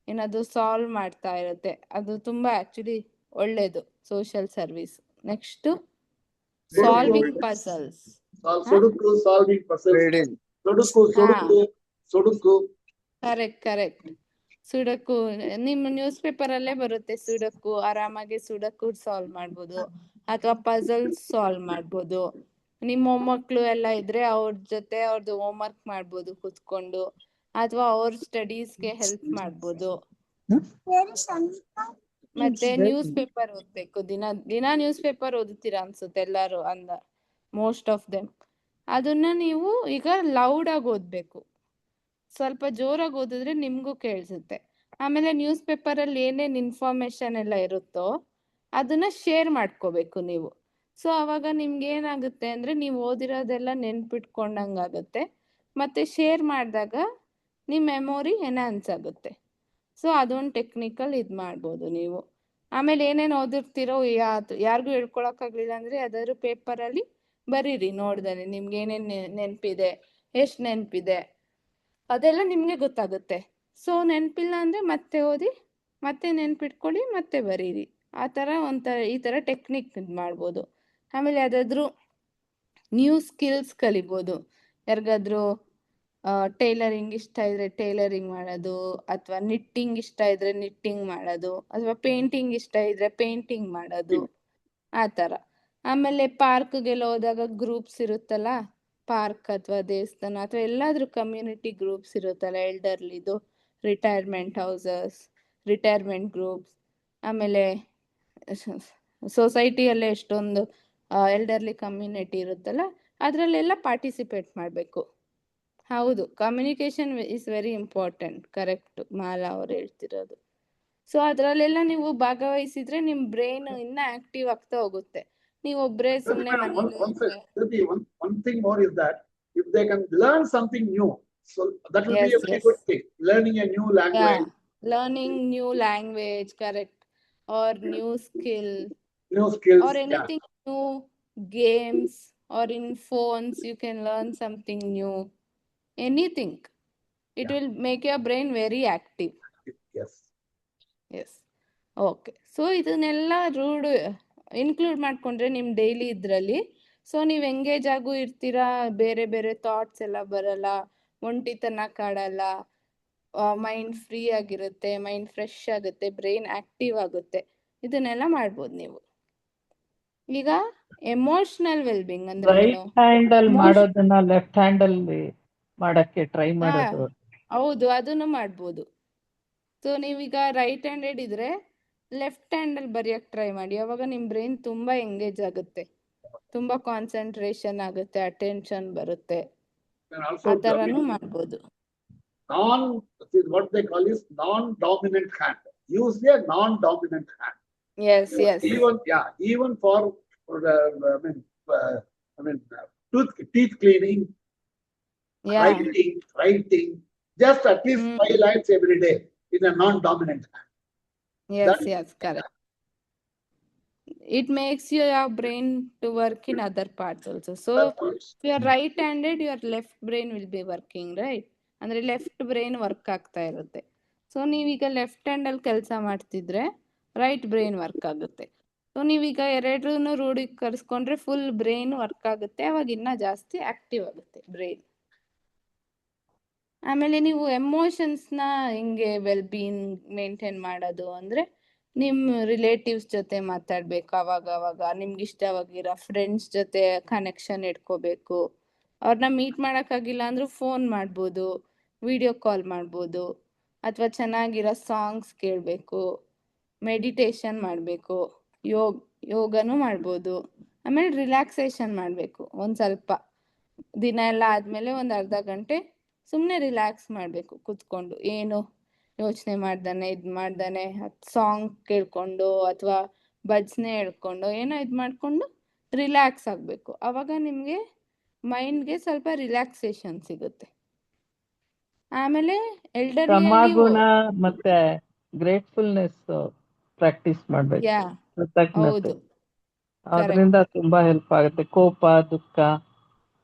ಏನಾದರೂ ಸಾಲ್ವ್ ಮಾಡ್ತಾ ಇರುತ್ತೆ. ಅದು ತುಂಬ ಆ್ಯಕ್ಚುಲಿ ಒಳ್ಳೆಯದು social service. Next solving puzzles. Sudoku, solving puzzles, sudoku. Correct. Sudoku ನಿಮ್ಮ ನ್ಯೂಸ್ ಪೇಪರಲ್ಲೇ ಬರುತ್ತೆ. ಸುಡಕು, ಆರಾಮಾಗಿ ಸುಡಕು ಸಾಲ್ವ್ ಮಾಡ್ಬೋದು, ಅಥವಾ ಪಜಲ್ಸ್ ಸಾಲ್ವ್ ಮಾಡ್ಬೋದು. ನಿಮ್ಮ ಮೊಮ್ಮಕ್ಕಳು ಎಲ್ಲ ಇದ್ರೆ ಅವ್ರ ಜೊತೆ ಅವ್ರದ್ದು ಹೋಮ್ವರ್ಕ್ ಮಾಡ್ಬೋದು ಕೂತ್ಕೊಂಡು, ಅಥವಾ ಅವ್ರ ಸ್ಟಡೀಸ್ಗೆ ಹೆಲ್ಪ್ ಮಾಡ್ಬೋದು. ಮತ್ತೆ ನ್ಯೂಸ್ ಪೇಪರ್ ಓದ್ಬೇಕು, ದಿನ ನ್ಯೂಸ್ ಪೇಪರ್ ಓದುತ್ತೀರಾ ಅನ್ಸುತ್ತೆ ಎಲ್ಲರೂ, ಮೋಸ್ಟ್ ಆಫ್ ದೆಮ್. ಅದನ್ನ ನೀವು ಈಗ ಲೌಡಾಗಿ ಓದಬೇಕು, ಸ್ವಲ್ಪ ಜೋರಾಗಿ ಓದಿದ್ರೆ ನಿಮಗೂ ಕೇಳಿಸುತ್ತೆ. ಆಮೇಲೆ ನ್ಯೂಸ್ ಪೇಪರಲ್ಲಿ ಏನೇನು ಇನ್ಫಾರ್ಮೇಷನ್ ಎಲ್ಲ ಇರುತ್ತೋ ಅದನ್ನ ಶೇರ್ ಮಾಡ್ಕೋಬೇಕು ನೀವು. ಸೊ ಅವಾಗ ನಿಮ್ಗೆ ಏನಾಗುತ್ತೆ ಅಂದರೆ ನೀವು ಓದಿರೋದೆಲ್ಲ ನೆನ್ಪಿಟ್ಕೊಂಡಂಗಾಗುತ್ತೆ, ಮತ್ತು ಶೇರ್ ಮಾಡಿದಾಗ ನಿಮ್ಮ ಮೆಮೊರಿ ಎನ್ಹಾನ್ಸ್ ಆಗುತ್ತೆ. ಸೊ ಅದೊಂದು ಟೆಕ್ನಿಕಲ್ ಇದು ಮಾಡ್ಬೋದು ನೀವು. ಆಮೇಲೆ ಏನೇನು ಓದಿರ್ತೀರೋ ಯಾರಿಗೂ ಹೇಳ್ಕೊಳಕ್ಕಾಗಲಿಲ್ಲ ಅಂದರೆ ಯಾವ್ದಾದ್ರು ಪೇಪರಲ್ಲಿ ಬರೀರಿ, ನೋಡ್ದಾನೆ ನಿಮ್ಗೆ ಏನೇನು ನೆನಪಿದೆ, ಎಷ್ಟು ನೆನಪಿದೆ ಅದೆಲ್ಲ ನಿಮಗೆ ಗೊತ್ತಾಗುತ್ತೆ. ಸೊ ನೆನಪಿಲ್ಲ ಅಂದರೆ ಮತ್ತೆ ಓದಿ, ಮತ್ತೆ ನೆನ್ಪಿಟ್ಕೊಳ್ಳಿ, ಮತ್ತೆ ಬರೀರಿ. ಆ ಥರ ಈ ಥರ ಟೆಕ್ನಿಕ್ ಇದು ಮಾಡ್ಬೋದು. ಆಮೇಲೆ ಯಾವುದಾದ್ರೂ ನ್ಯೂ ಸ್ಕಿಲ್ಸ್ ಕಲಿಬೋದು. ಯಾರಿಗಾದ್ರೂ ಟೈಲರಿಂಗ್ ಇಷ್ಟ ಇದ್ದರೆ ಟೈಲರಿಂಗ್ ಮಾಡೋದು, ಅಥವಾ ನಿಟ್ಟಿಂಗ್ ಇಷ್ಟ ಇದ್ದರೆ ನಿಟ್ಟಿಂಗ್ ಮಾಡೋದು, ಅಥವಾ ಪೇಂಟಿಂಗ್ ಇಷ್ಟ ಇದ್ದರೆ ಪೇಂಟಿಂಗ್ ಮಾಡೋದು, ಆ ಥರ. ಆಮೇಲೆ ಪಾರ್ಕ್ಗೆಲ್ಲ ಹೋದಾಗ ಗ್ರೂಪ್ಸ್ ಇರುತ್ತಲ್ಲ, ಪಾರ್ಕ್ ಅಥವಾ ದೇವಸ್ಥಾನ ಅಥವಾ ಎಲ್ಲಾದರೂ ಕಮ್ಯುನಿಟಿ ಗ್ರೂಪ್ಸ್ ಇರುತ್ತಲ್ಲ, ಎಲ್ಡರ್ಲಿದು ರಿಟೈರ್ಮೆಂಟ್ ಹೌಸಸ್, ರಿಟೈರ್ಮೆಂಟ್ ಗ್ರೂಪ್ಸ್. ಆಮೇಲೆ ಸೊಸೈಟಿಯಲ್ಲೇ ಎಷ್ಟೊಂದು ಎಲ್ಡರ್ಲಿ ಕಮ್ಯುನಿಟಿ ಇರುತ್ತಲ್ಲ, ಅದರಲ್ಲೆಲ್ಲ ಪಾರ್ಟಿಸಿಪೇಟ್ ಮಾಡಬೇಕು. ಹೌದು, communication is very important. Correct Mala ಅವ್ರು ಹೇಳ್ತಿರೋದು. ಸೊ ಅದರಲ್ಲೆಲ್ಲ ನೀವು ಭಾಗವಹಿಸಿದ್ರೆ ನಿಮ್ಮ ಬ್ರೈನ್ ಇನ್ನೂ ಆಕ್ಟಿವ್ ಆಗ್ತಾ ಹೋಗುತ್ತೆ. ನೀವು ಒಬ್ಬರೇ ಸುಮ್ಮನೆ ಮನೇಲಿ one thing more is that if they can learn something new, so that will be a very good thing. Learning a new language. Learning new language, correct, or new skills, or anything new, games, or in phones you can learn something new. Anything, it will make your brain very active. Yes. Okay, so ಇದನ್ನೆಲ್ಲ include ಮಾಡ್ಕೊಂಡ್ರೆ ನಿಮ್ಮ daily ಇದರಲ್ಲಿ, so ನೀವು engage ಆಗು ಇರ್ತೀರಾ, ಬೇರೆ ಬೇರೆ thoughts ಎಲ್ಲ ಬರಲ್ಲ, ಒಂಟಿತನ ಕಾಡಲ್ಲ, ಮೈಂಡ್ ಫ್ರೀ ಆಗಿರುತ್ತೆ, ಮೈಂಡ್ ಫ್ರೆಶ್ ಆಗುತ್ತೆ, ಬ್ರೈನ್ ಆಕ್ಟಿವ್ ಆಗುತ್ತೆ. ಇದನ್ನೆಲ್ಲ ಮಾಡ್ಬೋದು ನೀವು. ಈಗ ಎಮೋಷನಲ್ ವೆಲ್ಬಿಂಗ್ ಅಂದ್ರೆ ರೈಟ್ ಹ್ಯಾಂಡ್ ಅಲ್ಲಿ ಮಾಡೋದನ್ನ ಲೆಫ್ಟ್ ಹ್ಯಾಂಡ್ ಅಲ್ಲಿ ಮಾಡಕ್ಕೆ ಟ್ರೈ ಮಾಡೋದು. ಹೌದು, ಅದನ್ನು ಮಾಡ್ಬೋದು. ಸೊ ನೀವೀಗ ರೈಟ್ ಹ್ಯಾಂಡೆಡ್ ಇದ್ರೆ ಲೆಫ್ಟ್ ಹ್ಯಾಂಡಲ್ಲಿ ಬರೆಯಕ್ಕೆ ಟ್ರೈ ಮಾಡಿ. ಅವಾಗ ನಿಮ್ಮ ಬ್ರೈನ್ ತುಂಬ ಎಂಗೇಜ್ ಆಗುತ್ತೆ, ತುಂಬ ಕಾನ್ಸಂಟ್ರೇಷನ್ ಆಗುತ್ತೆ, ಅಟೆನ್ಷನ್ ಬರುತ್ತೆ. ಆ ಥರನೂ ಮಾಡ್ಬೋದು. What they call is non-dominant hand. Use a non-dominant hand. Yes, yes. Even for teeth cleaning, Yeah. writing, just at least 5 lines every day in a non-dominant hand. Yes, That- yes, correct. It makes your brain to work in other parts also. So if you are right-handed, your left brain will be working, right? ಅಂದ್ರೆ left brain work ಆಗ್ತಾ ಇರುತ್ತೆ. So ನೀವೀಗ left ಹ್ಯಾಂಡಲ್ಲಿ ಕೆಲಸ ಮಾಡ್ತಿದ್ರೆ right brain work ಆಗುತ್ತೆ. So ನೀವೀಗ ಎರಡೂ ರೂಢೀಕರಿಸ್ಕೊಂಡ್ರೆ full brain work ಆಗುತ್ತೆ, ಅವಾಗ ಇನ್ನೂ ಜಾಸ್ತಿ ಆಕ್ಟಿವ್ ಆಗುತ್ತೆ ಬ್ರೈನ್. ಆಮೇಲೆ ನೀವು ಎಮೋಷನ್ಸ್ನ ಹೆಂಗೆ ವೆಲ್ಬೀಯಿಂಗ್ ಮೇಂಟೈನ್ ಮಾಡೋದು ಅಂದರೆ ನಿಮ್ಮ ರಿಲೇಟಿವ್ಸ್ ಜೊತೆ ಮಾತಾಡಬೇಕು, ಅವಾಗ ನಿಮ್ಗೆ ಇಷ್ಟವಾಗಿರೋ ಫ್ರೆಂಡ್ಸ್ ಜೊತೆ ಕನೆಕ್ಷನ್ ಇಟ್ಕೋಬೇಕು. ಅವ್ರನ್ನ ಮೀಟ್ ಮಾಡೋಕ್ಕಾಗಿಲ್ಲ ಅಂದರೂ ಫೋನ್ ಮಾಡ್ಬೋದು, ವಿಡಿಯೋ ಕಾಲ್ ಮಾಡ್ಬೋದು, ಅಥವಾ ಚೆನ್ನಾಗಿರೋ ಸಾಂಗ್ಸ್ ಕೇಳಬೇಕು, ಮೆಡಿಟೇಷನ್ ಮಾಡಬೇಕು, ಯೋಗನೂ ಮಾಡ್ಬೋದು. ಆಮೇಲೆ ರಿಲ್ಯಾಕ್ಸೇಷನ್ ಮಾಡಬೇಕು. ಒಂದು ಸ್ವಲ್ಪ ದಿನ ಎಲ್ಲ ಆದಮೇಲೆ ಒಂದು ಅರ್ಧ ಗಂಟೆ ಸುಮ್ಮನೆ ರಿಲ್ಯಾಕ್ಸ್ ಮಾಡಬೇಕು ಕೂತ್ಕೊಂಡು, ಏನು ಯೋಚನೆ ಮಾಡ್ದಾನೆ ಸಾಂಗ್ ಕೇಳ್ಕೊಂಡು ಅಥವಾ ಭಜನೆ ಹೇಳ್ಕೊಂಡು ಏನೋ ಮಾಡಿಕೊಂಡು ರಿಲ್ಯಾಕ್ಸ್ ಆಗಬೇಕು. ಆವಾಗ ನಿಮಗೆ ಮೈಂಡ್ಗೆ ಸ್ವಲ್ಪ ರಿಲ್ಯಾಕ್ಸೇಷನ್ ಸಿಗುತ್ತೆ. ಆಮೇಲೆ ಕ್ಷಮಾಗುಣ ಮತ್ತೆ ಗ್ರೇಟ್ಫುಲ್ನೆಸ್ ಪ್ರಾಕ್ಟೀಸ್ ಮಾಡ್ಬೇಕು, ಯಾ ಕೃತಜ್ಞತೆ. ಹೌದು, ಅದರಿಂದ ತುಂಬಾ ಹೆಲ್ಪ್ ಆಗುತ್ತೆ. ಕೋಪ, ದುಃಖ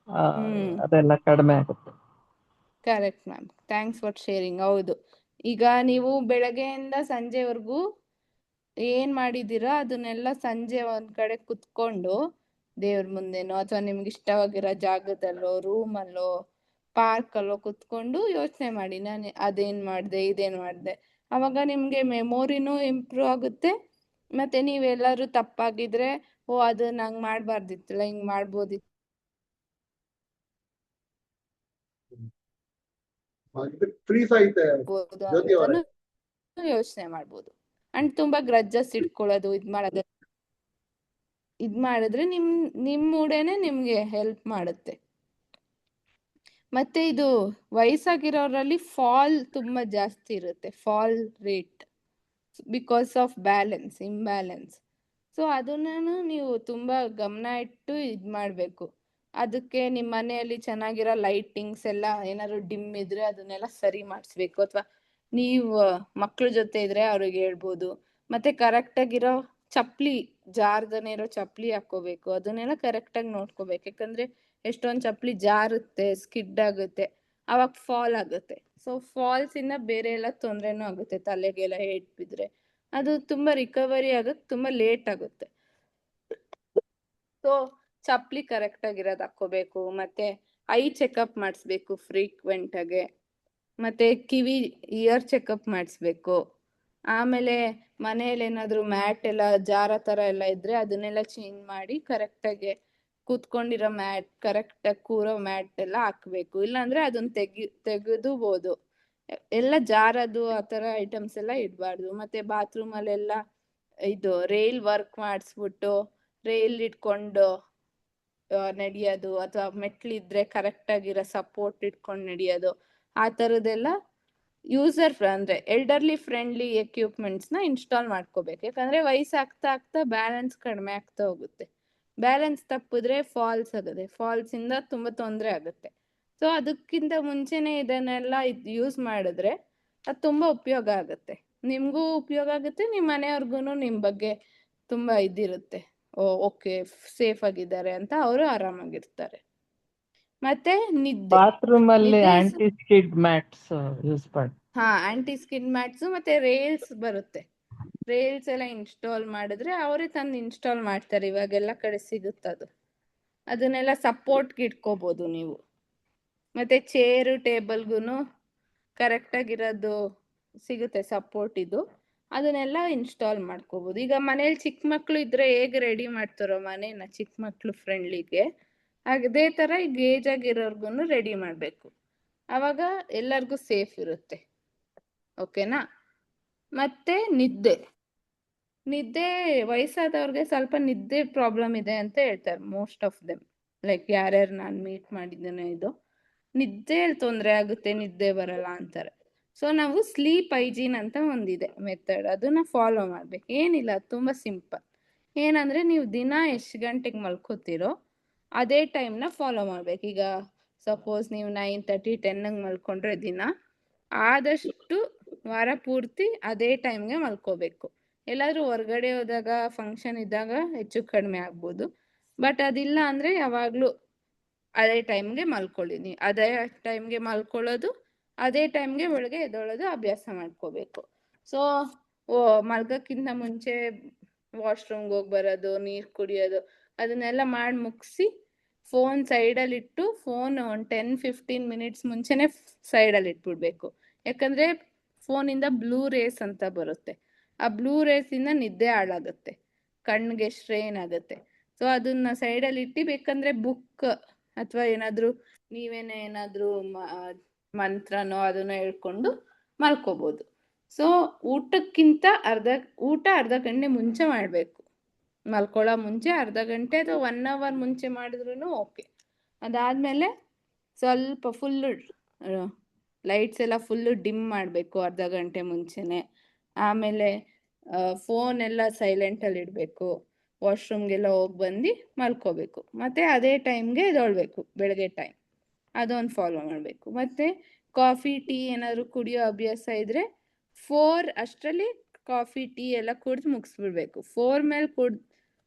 ಅದೆಲ್ಲ ಕಡಿಮೆ ಆಗುತ್ತೆ. Correct ma'am, thanks for sharing. ಹೌದು, ಈಗ ನೀವು ಬೆಳಗ್ಗೆಯಿಂದ ಸಂಜೆವರೆಗೂ ಏನು ಮಾಡಿದ್ದೀರಾ ಅದನ್ನೆಲ್ಲ ಸಂಜೆ ಒಂದು ಕಡೆ ಕುತ್ಕೊಂಡು ದೇವ್ರ ಮುಂದೆನೋ ಅಥವಾ ನಿಮ್ಗೆ ಇಷ್ಟವಾಗಿರೋ ಜಾಗದಲ್ಲೋ ರೂಮಲ್ಲೋ ಪಾರ್ಕಲ್ಲೋ ಕುತ್ಕೊಂಡು ಯೋಚನೆ ಮಾಡಿ, ನಾನು ಅದೇನು ಮಾಡಿದೆ ಇದೇನು ಮಾಡಿದೆ. ಆವಾಗ ನಿಮಗೆ ಮೆಮೊರಿನೂ ಇಂಪ್ರೂವ್ ಆಗುತ್ತೆ. ಮತ್ತು ನೀವೆಲ್ಲರೂ ತಪ್ಪಾಗಿದ್ರೆ ಅದು ನಂಗೆ ಮಾಡಬಾರ್ದಿತ್ತಲ್ಲ, ಹಿಂಗೆ ಮಾಡ್ಬೋದಿತ್ತು ಫ್ರೀಸ್ ಆಯ್ತೆ ಜ್ಯೋತಿ ಅವರೇ. ಯೋಚನೆ ಮಾಡ್ಬೋದು. ಅಂಡ್ ತುಂಬಾ ಗ್ರಜ್ಜಸ್ ಇಟ್ಕೊಳ್ಳೋದು ಇದ್ ಮಾಡಿದ್ರೆ ನಿಮ್ ಮೂಡೇನೆ ನಿಮ್ಗೆ ಹೆಲ್ಪ್ ಮಾಡುತ್ತೆ. ಮತ್ತೆ ಇದು ವಯಸ್ಸಾಗಿರೋರಲ್ಲಿ ಫಾಲ್ ತುಂಬಾ ಜಾಸ್ತಿ ಇರುತ್ತೆ, fall rate, because of imbalance. So ಅದನ್ನು ನೀವು ತುಂಬಾ ಗಮನ ಇಟ್ಟು ಇದ್ ಮಾಡಬೇಕು. ಅದಕ್ಕೆ ನಿಮ್ಮ ಮನೆಯಲ್ಲಿ ಚೆನ್ನಾಗಿರೋ ಲೈಟಿಂಗ್ಸ್ ಎಲ್ಲ ಏನಾದ್ರು ಡಿಮ್ ಇದ್ರೆ ಅದನ್ನೆಲ್ಲ ಸರಿ ಮಾಡಿಸ್ಬೇಕು. ಅಥವಾ ನೀವು ಮಕ್ಳ ಜೊತೆ ಇದ್ರೆ ಅವ್ರಿಗೆ ಹೇಳ್ಬೋದು. ಮತ್ತೆ ಕರೆಕ್ಟಾಗಿರೋ ಚಪ್ಪಲಿ, ಜಾರ್ದನೇ ಇರೋ ಚಪ್ಪಲಿ ಹಾಕೋಬೇಕು. ಅದನ್ನೆಲ್ಲ ಕರೆಕ್ಟಾಗಿ ನೋಡ್ಕೋಬೇಕು. ಯಾಕಂದ್ರೆ ಎಷ್ಟೊಂದು ಚಪ್ಪಲಿ ಜಾರುತ್ತೆ, ಸ್ಕಿಡ್ ಆಗುತ್ತೆ, ಅವಾಗ ಫಾಲ್ ಆಗುತ್ತೆ. ಸೊ ಫಾಲ್ಸ್ ಇಂದ ಬೇರೆ ಎಲ್ಲ ತೊಂದರೆನೂ ಆಗುತ್ತೆ. ತಲೆಗೆಲ್ಲ ಏಟ್ ಬಿದ್ರೆ ಅದು ತುಂಬಾ ರಿಕವರಿ ಆಗಕ್ಕೆ ತುಂಬಾ ಲೇಟ್ ಆಗುತ್ತೆ. ಸೊ ಚಪ್ಪಲಿ ಕರೆಕ್ಟ್ ಆಗಿರೋದು ಹಾಕೋಬೇಕು. ಮತ್ತೆ ಐ ಚೆಕಪ್ ಮಾಡಿಸ್ಬೇಕು ಫ್ರೀಕ್ವೆಂಟ್ ಆಗಿ. ಮತ್ತೆ ಕಿವಿ ಇಯರ್ ಚೆಕಪ್ ಮಾಡಿಸ್ಬೇಕು. ಆಮೇಲೆ ಮನೆಯಲ್ಲಿ ಏನಾದ್ರು ಮ್ಯಾಟ್ ಎಲ್ಲ ಜಾರೋ ಥರ ಎಲ್ಲ ಇದ್ರೆ ಅದನ್ನೆಲ್ಲ ಚೇಂಜ್ ಮಾಡಿ ಕರೆಕ್ಟಾಗಿ ಕೂತ್ಕೊಂಡಿರೋ ಮ್ಯಾಟ್, ಕರೆಕ್ಟಾಗಿ ಕೂರೋ ಮ್ಯಾಟ್ ಎಲ್ಲ ಹಾಕ್ಬೇಕು. ಇಲ್ಲಾಂದ್ರೆ ಅದನ್ನ ತೆಗೆದುಬೋದು. ಎಲ್ಲ ಜಾರದು ಆ ಥರ ಐಟಮ್ಸ್ ಎಲ್ಲ ಇಡಬಾರ್ದು. ಮತ್ತೆ ಬಾತ್ರೂಮಲ್ಲೆಲ್ಲ ಇದು ರೈಲ್ ವರ್ಕ್ ಮಾಡಿಸ್ಬಿಟ್ಟು ರೈಲ್ ಇಟ್ಕೊಂಡು ನಡೆಯೋದು, ಅಥವಾ ಮೆಟ್ಲಿದ್ರೆ ಕರೆಕ್ಟಾಗಿರೋ ಸಪೋರ್ಟ್ ಇಟ್ಕೊಂಡು ನಡೆಯೋದು, ಆ ಥರದ್ದೆಲ್ಲ ಅಂದ್ರೆ ಎಲ್ಡರ್ಲಿ ಫ್ರೆಂಡ್ಲಿ ಎಕ್ವಿಪ್ಮೆಂಟ್ಸ್ನ ಇನ್ಸ್ಟಾಲ್ ಮಾಡ್ಕೋಬೇಕು. ಯಾಕಂದ್ರೆ ವಯಸ್ಸಾಗ್ತಾ ಬ್ಯಾಲೆನ್ಸ್ ಕಡಿಮೆ ಆಗ್ತಾ ಹೋಗುತ್ತೆ. ಬ್ಯಾಲೆನ್ಸ್ ತಪ್ಪಿದ್ರೆ ಫಾಲ್ಸ್ ಆಗುತ್ತೆ, ಫಾಲ್ಸಿಂದ ತುಂಬ ತೊಂದರೆ ಆಗುತ್ತೆ. ಸೊ ಅದಕ್ಕಿಂತ ಮುಂಚೆನೆ ಇದನ್ನೆಲ್ಲ ಯೂಸ್ ಮಾಡಿದ್ರೆ ಅದು ತುಂಬ ಉಪಯೋಗ ಆಗುತ್ತೆ. ನಿಮಗೂ ಉಪಯೋಗ ಆಗುತ್ತೆ, ನಿಮ್ಮ ಮನೆಯವ್ರಿಗೂ ನಿಮ್ಮ ಬಗ್ಗೆ ತುಂಬ ಇದಿರುತ್ತೆ, ಓಕೆ ಸೇಫ್ ಆಗಿದ್ದಾರೆ ಅಂತ ಅವರು ಆರಾಮಾಗಿರ್ತಾರೆ. ಮತ್ತೆ ನಿದ್ದೆ, ಬಾತ್ರೂಮ್ ಅಲ್ಲಿ ಆಂಟಿ ಸ್ಕಿಡ್ ಮ್ಯಾಟ್ಸ್ ಯೂಸ್ ಮಾಡಿ. ಆಂಟಿ ಸ್ಕಿಡ್ ಮ್ಯಾಟ್ಸ್ ಮತ್ತೆ ರೇಲ್ಸ್ ಬರುತ್ತೆ. ರೇಲ್ಸ್ ಎಲ್ಲ ಇನ್ಸ್ಟಾಲ್ ಮಾಡಿದ್ರೆ ಅವರೇ ತಂದು ಇನ್ಸ್ಟಾಲ್ ಮಾಡ್ತಾರೆ. ಇವಾಗೆಲ್ಲ ಕಡೆ ಸಿಗುತ್ತದು. ಅದನ್ನೆಲ್ಲ ಸಪೋರ್ಟ್ಗೆ ಇಟ್ಕೋಬೋದು ನೀವು. ಮತ್ತೆ ಚೇರು ಟೇಬಲ್ಗೂ ಕರೆಕ್ಟಾಗಿರೋದು ಸಿಗುತ್ತೆ ಸಪೋರ್ಟ್ ಇದು. ಅದನ್ನೆಲ್ಲ ಇನ್ಸ್ಟಾಲ್ ಮಾಡ್ಕೋಬೋದು. ಈಗ ಮನೇಲಿ ಚಿಕ್ಕ ಮಕ್ಕಳು ಇದ್ರೆ ಹೇಗೆ ರೆಡಿ ಮಾಡ್ತಾರೋ ಮನೇನ ಚಿಕ್ಕ ಮಕ್ಕಳು ಫ್ರೆಂಡ್ಲಿಗೆ, ಅದೇ ಥರ ಈಗ ಏಜ್ ಆಗಿರೋರ್ಗು ರೆಡಿ ಮಾಡಬೇಕು. ಆವಾಗ ಎಲ್ಲರಿಗೂ ಸೇಫ್ ಇರುತ್ತೆ. ಓಕೆನಾ? ಮತ್ತೆ ನಿದ್ದೆ ವಯಸ್ಸಾದವ್ರಿಗೆ ಸ್ವಲ್ಪ ನಿದ್ದೆ ಪ್ರಾಬ್ಲಮ್ ಇದೆ ಅಂತ ಹೇಳ್ತಾರೆ ಮೋಸ್ಟ್ ಆಫ್ ದೆಮ್. ಲೈಕ್ ಯಾರ್ಯಾರು ನಾನು ಮೀಟ್ ಮಾಡಿದ್ದೇನೆ, ಇದು ನಿದ್ದೆಯಲ್ಲಿ ತೊಂದರೆ ಆಗುತ್ತೆ, ನಿದ್ದೆ ಬರಲ್ಲ ಅಂತಾರೆ. ಸೊ ನಾವು ಸ್ಲೀಪ್ ಹೈಜೀನ್ ಅಂತ ಒಂದಿದೆ ಮೆಥಡ್, ಅದನ್ನ ಫಾಲೋ ಮಾಡ್ಬೇಕು. ಏನಿಲ್ಲ, ತುಂಬ ಸಿಂಪಲ್. ಏನಂದ್ರೆ ನೀವು ದಿನ ಎಷ್ಟು ಗಂಟೆಗೆ ಮಲ್ಕೋತೀರೋ ಅದೇ ಟೈಮ್ನ ಫಾಲೋ ಮಾಡ್ಬೇಕು. ಈಗ ಸಪೋಸ್ ನೀವು 9:30 10ಗೆ ಮಲ್ಕೊಂಡ್ರೆ ದಿನ ಆದಷ್ಟು ವಾರ ಪೂರ್ತಿ ಅದೇ ಟೈಮ್ಗೆ ಮಲ್ಕೋಬೇಕು. ಎಲ್ಲಾದ್ರೂ ಹೊರಗಡೆ ಹೋದಾಗ ಫಂಕ್ಷನ್ ಇದ್ದಾಗ ಹೆಚ್ಚು ಕಡಿಮೆ ಆಗ್ಬೋದು, ಬಟ್ ಅದಿಲ್ಲ ಅಂದ್ರೆ ಯಾವಾಗ್ಲೂ ಅದೇ ಟೈಮ್ಗೆ ಮಲ್ಕೊಳ್ಳಿ. ನೀವು ಅದೇ ಟೈಮ್ಗೆ ಮಲ್ಕೊಳ್ಳೋದು, ಅದೇ ಟೈಮ್ಗೆ ಬೆಳಗ್ಗೆ ಎದ್ದೊಳೋದು ಅಭ್ಯಾಸ ಮಾಡ್ಕೋಬೇಕು. ಸೊ ಮಲ್ಗಕ್ಕಿಂತ ಮುಂಚೆ ವಾಶ್ರೂಮ್ಗೆ ಹೋಗಿ ಬರೋದು, ನೀರು ಕುಡಿಯೋದು ಅದನ್ನೆಲ್ಲ ಮಾಡಿ ಮುಗಿಸಿ ಫೋನ್ ಸೈಡಲ್ಲಿ ಇಟ್ಟು, ಫೋನ್ ಒಂದು 10-15 ಮಿನಿಟ್ಸ್ ಮುಂಚೆನೆ ಸೈಡಲ್ಲಿ ಇಟ್ಬಿಡ್ಬೇಕು. ಯಾಕಂದ್ರೆ ಫೋನಿಂದ ಬ್ಲೂ ರೇಸ್ ಅಂತ ಬರುತ್ತೆ, ಆ ಬ್ಲೂ ರೇಸಿಂದ ನಿದ್ದೆ ಹಾಳಾಗುತ್ತೆ, ಕಣ್ಣಿಗೆ ಸ್ಟ್ರೇನ್ ಆಗುತ್ತೆ. ಸೊ ಅದನ್ನ ಸೈಡಲ್ಲಿ ಇಟ್ಟು ಬೇಕಂದ್ರೆ ಬುಕ್ ಅಥವಾ ಏನಾದರೂ ಏನಾದರೂ ಮಂತ್ರನೋ ಅದನ್ನ ಹೇಳ್ಕೊಂಡು ಮಲ್ಕೋಬೋದು. ಸೊ ಊಟಕ್ಕಿಂತ ಊಟ ಅರ್ಧ ಗಂಟೆ ಮುಂಚೆ ಮಾಡಬೇಕು. ಮಲ್ಕೊಳ್ಳೋ ಮುಂಚೆ ಅರ್ಧ ಗಂಟೆ ಅಥವಾ 1 hour ಮುಂಚೆ ಮಾಡಿದ್ರೂ ಓಕೆ. ಅದಾದಮೇಲೆ ಸ್ವಲ್ಪ ಫುಲ್ಲು ಲೈಟ್ಸ್ ಎಲ್ಲ ಫುಲ್ಲು ಡಿಮ್ ಮಾಡಬೇಕು ಅರ್ಧ ಗಂಟೆ ಮುಂಚೆನೆ. ಆಮೇಲೆ ಫೋನ್ ಎಲ್ಲ ಸೈಲೆಂಟಲ್ಲಿ ಇಡಬೇಕು. ವಾಶ್ರೂಮ್ಗೆಲ್ಲ ಹೋಗಿ ಬಂದು ಮಲ್ಕೋಬೇಕು. ಮತ್ತು ಅದೇ ಟೈಮ್ಗೆ ಎದ್ದೇಳಬೇಕು, ಬೆಳಗ್ಗೆ ಟೈಮ್. ಅದೊಂದು ಫಾಲೋ ಮಾಡಬೇಕು. ಮತ್ತು ಕಾಫಿ ಟೀ ಏನಾದರೂ ಕುಡಿಯೋ ಅಭ್ಯಾಸ ಇದ್ದರೆ 4 ಅಷ್ಟರಲ್ಲಿ ಕಾಫಿ ಟೀ ಎಲ್ಲ ಕುಡಿದು ಮುಗಿಸ್ಬಿಡ್ಬೇಕು. 4 ಮೇಲೆ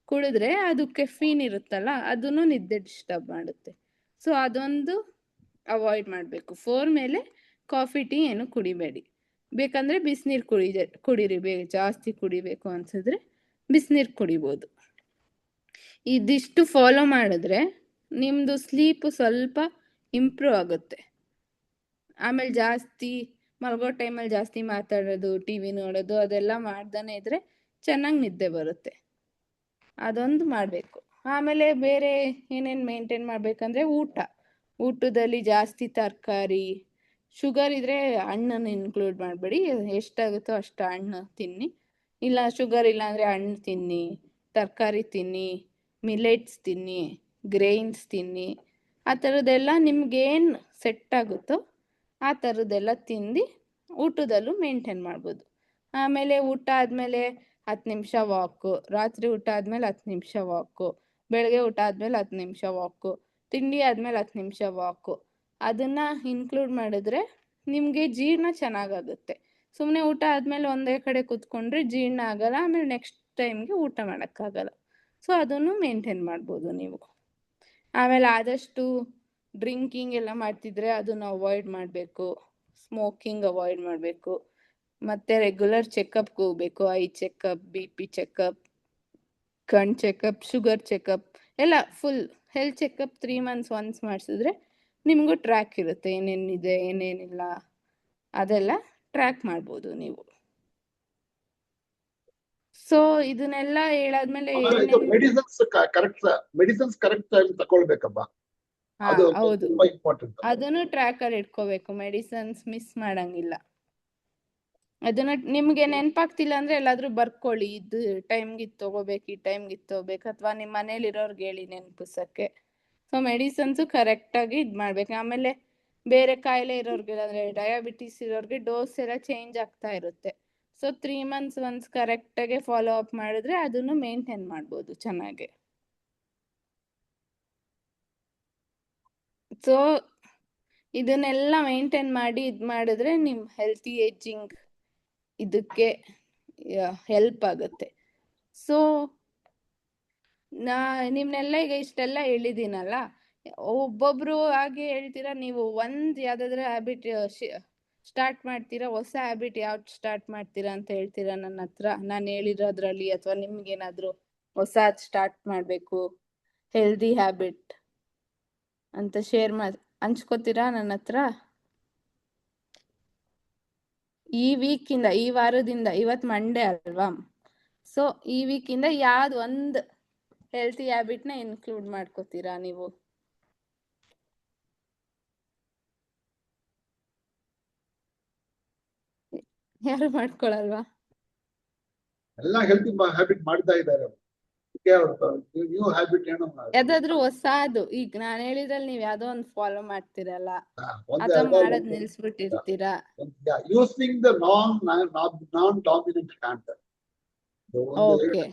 ಕುಡಿದ್ರೆ ಅದು ಕೆಫೀನ್ ಇರುತ್ತಲ್ಲ, ಅದನ್ನು ನಿದ್ದೆ ಡಿಸ್ಟರ್ಬ್ ಮಾಡುತ್ತೆ. ಸೊ ಅದೊಂದು ಅವಾಯ್ಡ್ ಮಾಡಬೇಕು. 4 ಮೇಲೆ ಕಾಫಿ ಟೀ ಏನು ಕುಡಿಬೇಡಿ. ಬೇಕಂದರೆ ಬಿಸಿನೀರು ಕುಡೀರಿ. ಜಾಸ್ತಿ ಕುಡಿಬೇಕು ಅನ್ಸಿದ್ರೆ ಬಿಸಿನೀರು ಕುಡಿಬೋದು. ಇದಿಷ್ಟು ಫಾಲೋ ಮಾಡಿದ್ರೆ ನಿಮ್ಮದು ಸ್ಲೀಪು ಸ್ವಲ್ಪ ಇಂಪ್ರೂವ್ ಆಗುತ್ತೆ. ಆಮೇಲೆ ಜಾಸ್ತಿ ಮಲಗೋ ಟೈಮಲ್ಲಿ ಜಾಸ್ತಿ ಮಾತಾಡೋದು, ಟಿ ವಿ ನೋಡೋದು ಅದೆಲ್ಲ ಮಾಡ್ದೇ ಇದ್ರೆ ಚೆನ್ನಾಗಿ ನಿದ್ದೆ ಬರುತ್ತೆ. ಅದೊಂದು ಮಾಡಬೇಕು. ಆಮೇಲೆ ಬೇರೆ ಏನೇನು ಮೇಂಟೈನ್ ಮಾಡಬೇಕಂದ್ರೆ ಊಟದಲ್ಲಿ ಜಾಸ್ತಿ ತರಕಾರಿ, ಶುಗರ್ ಇದ್ದರೆ ಹಣ್ಣನ್ನು ಇನ್ಕ್ಲೂಡ್ ಮಾಡಬೇಡಿ. ಎಷ್ಟಾಗುತ್ತೋ ಅಷ್ಟು ಹಣ್ಣು ತಿನ್ನಿ. ಇಲ್ಲ ಶುಗರ್ ಇಲ್ಲ ಅಂದರೆ ಹಣ್ಣು ತಿನ್ನಿ, ತರಕಾರಿ ತಿನ್ನಿ, ಮಿಲೆಟ್ಸ್ ತಿನ್ನಿ, ಗ್ರೈನ್ಸ್ ತಿನ್ನಿ. ಆ ಥರದ್ದೆಲ್ಲ ನಿಮ್ಗೇನು ಸೆಟ್ ಆಗುತ್ತೋ ಆ ಥರದ್ದೆಲ್ಲ ತಿಂದು ಊಟದಲ್ಲೂ ಮೇಂಟೈನ್ ಮಾಡ್ಬೋದು. ಆಮೇಲೆ ಊಟ ಆದಮೇಲೆ 10 ನಿಮಿಷ ವಾಕು, ರಾತ್ರಿ ಊಟ ಆದಮೇಲೆ 10 ನಿಮಿಷ ವಾಕು, ಬೆಳಗ್ಗೆ ಊಟ ಆದಮೇಲೆ 10 ನಿಮಿಷ ವಾಕು, ತಿಂಡಿ ಆದಮೇಲೆ 10 ನಿಮಿಷ ವಾಕು. ಅದನ್ನು ಇನ್ಕ್ಲೂಡ್ ಮಾಡಿದ್ರೆ ನಿಮಗೆ ಜೀರ್ಣ ಚೆನ್ನಾಗಾಗುತ್ತೆ. ಸುಮ್ಮನೆ ಊಟ ಆದಮೇಲೆ ಒಂದೇ ಕಡೆ ಕೂತ್ಕೊಂಡ್ರೆ ಜೀರ್ಣ ಆಗಲ್ಲ, ಆಮೇಲೆ ನೆಕ್ಸ್ಟ್ ಟೈಮ್ಗೆ ಊಟ ಮಾಡೋಕ್ಕಾಗಲ್ಲ. ಸೊ ಅದನ್ನು ಮೇಂಟೈನ್ ಮಾಡ್ಬೋದು ನೀವು. ಆಮೇಲೆ ಆದಷ್ಟು ಡ್ರಿಂಕಿಂಗ್ ಎಲ್ಲ ಮಾಡ್ತಿದ್ರೆ ಅದನ್ನು ಅವಾಯ್ಡ್ ಮಾಡಬೇಕು. ಸ್ಮೋಕಿಂಗ್ ಅವಾಯ್ಡ್ ಮಾಡಬೇಕು. ಮತ್ತು ರೆಗ್ಯುಲರ್ ಚೆಕಪ್ಗೆ ಹೋಗ್ಬೇಕು. ಐ ಚೆಕಪ್, BP ಚೆಕಪ್, ಕಣ್ ಚೆಕಪ್, ಶುಗರ್ ಚೆಕಪ್ ಎಲ್ಲ full health checkup 3 months once ಮಾಡಿಸಿದ್ರೆ ನಿಮಗೂ ಟ್ರ್ಯಾಕ್ ಇರುತ್ತೆ, ಏನೇನಿದೆ ಏನೇನಿಲ್ಲ ಅದೆಲ್ಲ ಟ್ರ್ಯಾಕ್ ಮಾಡ್ಬೋದು ನೀವು. ಸೊ ಇದನ್ನೆಲ್ಲ ಹೇಳಾದ್ಮೇಲೆ ಮೆಡಿಸಿನ್ಸ್ ಕರೆಕ್ಟ್ ಟೈಮ್ ತಗೊಳ್ಬೇಕಮ್ಮ. ಅದು ಹೌದು, ತುಂಬಾ ಇಂಪಾರ್ಟೆಂಟ್. ಅದನ್ನು ಟ್ರ್ಯಾಕಲ್ಲಿ ಇಟ್ಕೋಬೇಕು. ಮೆಡಿಸನ್ಸ್ ಮಿಸ್ ಮಾಡಂಗಿಲ್ಲ. ಅದನ್ನ ನಿಮ್ಗೆ ನೆನಪಾಗ್ತಿಲ್ಲ ಅಂದ್ರೆ ಎಲ್ಲಾದ್ರೂ ಬರ್ಕೊಳ್ಳಿ. ಇದು ಟೈಮ್ಗೆ ಇದು ತಗೋಬೇಕು, ಈ ಟೈಮ್ಗೆ ಇದು ತಗೋಬೇಕು, ಅಥವಾ ನಿಮ್ಮ ಮನೇಲಿ ಇರೋರ್ಗೆ ಹೇಳಿ ನೆನಪಿಸಕ್ಕೆ. ಸೊ ಮೆಡಿಸನ್ಸು ಕರೆಕ್ಟಾಗಿ ಇದು ಮಾಡ್ಬೇಕು. ಆಮೇಲೆ ಬೇರೆ ಕಾಯಿಲೆ ಇರೋರ್ಗೆ ಅಂದರೆ ಡಯಾಬಿಟಿಸ್ ಇರೋರ್ಗೆ ಡೋಸ್ ಎಲ್ಲ ಚೇಂಜ್ ಆಗ್ತಾ ಇರುತ್ತೆ. ಸೊ 3 months ಒನ್ಸ್ ಕರೆಕ್ಟಾಗಿ ಫಾಲೋ ಅಪ್ ಮಾಡಿದ್ರೆ ಅದನ್ನು ಮೇಂಟೈನ್ ಮಾಡ್ಬೋದು ಚೆನ್ನಾಗಿ. ಸೊ ಇದನ್ನೆಲ್ಲ ಮೇಂಟೈನ್ ಮಾಡಿ ಇದು ಮಾಡಿದ್ರೆ ನಿಮ್ಮ ಹೆಲ್ತಿ ಏಜಿಂಗ್ ಇದಕ್ಕೆ ಹೆಲ್ಪ್ ಆಗುತ್ತೆ. ಸೊ ನಿಮ್ನೆಲ್ಲ ಈಗ ಇಷ್ಟೆಲ್ಲ ಹೇಳಿದ್ದೀನಲ್ಲ, ಒಬ್ಬೊಬ್ರು ಹಾಗೆ ಹೇಳ್ತೀರಾ. ನೀವು ಯಾವುದಾದ್ರೂ ಹ್ಯಾಬಿಟ್ ಸ್ಟಾರ್ಟ್ ಮಾಡ್ತೀರಾ, ಹೊಸ ಹ್ಯಾಬಿಟ್ ಯಾವ್ದು ಸ್ಟಾರ್ಟ್ ಮಾಡ್ತೀರಾ ಅಂತ ಹೇಳ್ತೀರಾ ನನ್ನ ಹತ್ರ. ನಾನು ಹೇಳಿರೋದ್ರಲ್ಲಿ ಅಥವಾ ನಿಮ್ಗೇನಾದರೂ ಹೊಸದು ಸ್ಟಾರ್ಟ್ ಮಾಡಬೇಕು ಹೆಲ್ದಿ ಹ್ಯಾಬಿಟ್ ಅಂತ ಹಂಚ್ಕೋತೀರಾ ನನ್ನ ಹತ್ರ? ಈ ವಾರದಿಂದ, ಇವತ್ತು ಮಂಡೇ ಅಲ್ವಾ, ಸೊ ಈ ವೀಕಿಂದ ಯಾವ್ದು ಒಂದು ಹೆಲ್ತಿ ಹ್ಯಾಬಿಟ್ನ ಇನ್ಕ್ಲೂಡ್ ಮಾಡ್ಕೋತೀರಾ ನೀವು? ಯಾರು ಮಾಡ್ಕೊಳಲ್ವಾ? ಎಲ್ಲ ಹೆಲ್ತಿ ಹ್ಯಾಬಿಟ್ ಮಾಡ್ತಾ ಇದ್ದಾರೆ. ನ್ಯೂ ಹ್ಯಾಬಿಟ್ ಏನೋ ಯಾವ್ದಾದ್ರು ಹೊಸಾದು ಈಗ ನಾನ್ ಹೇಳಿದ್ರಲ್ಲಿ ನೀವ್ ಯಾವ್ದೋ ಒಂದ್ ಫಾಲೋ ಮಾಡ್ತಿರಲ್ಲ ಅಥವಾ ಮಾಡೋದ್ ನಿಲ್ಸ್ಬಿಟ್ಟಿರ್ತೀರಾ. Using the non dominant hand. Okay.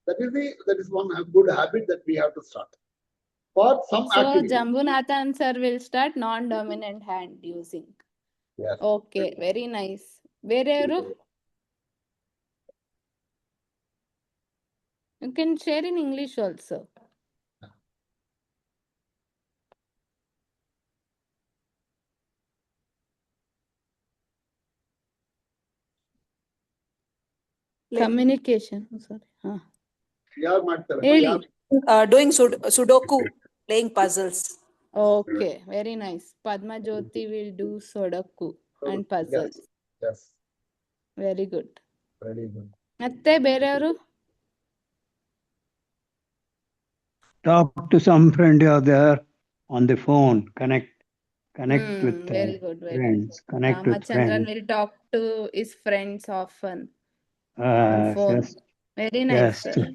That is one good habit that we have to start. For some So activity. Jambunathan sir will start non-dominant hand using. Yes. Okay, very nice. ಬೇರೆಯವರು? You can share in English also. Communication. Sorry. ಯಾರು ಮಾಡ್ತಾರೆ? ಹೇಳಿ. Doing Sudoku, playing puzzles. Okay, very nice. Padma Jyoti will do Sudoku and puzzles. Yes. Very good. Very good. ಮತ್ತೆ ಬೇರೆಯವರು? Talk to some friend you are there on the phone. Connect with Very good, very friends. Connect with Ramachandran friends. will talk to his friends often on phone. Yes. Very nice, Yes. sir.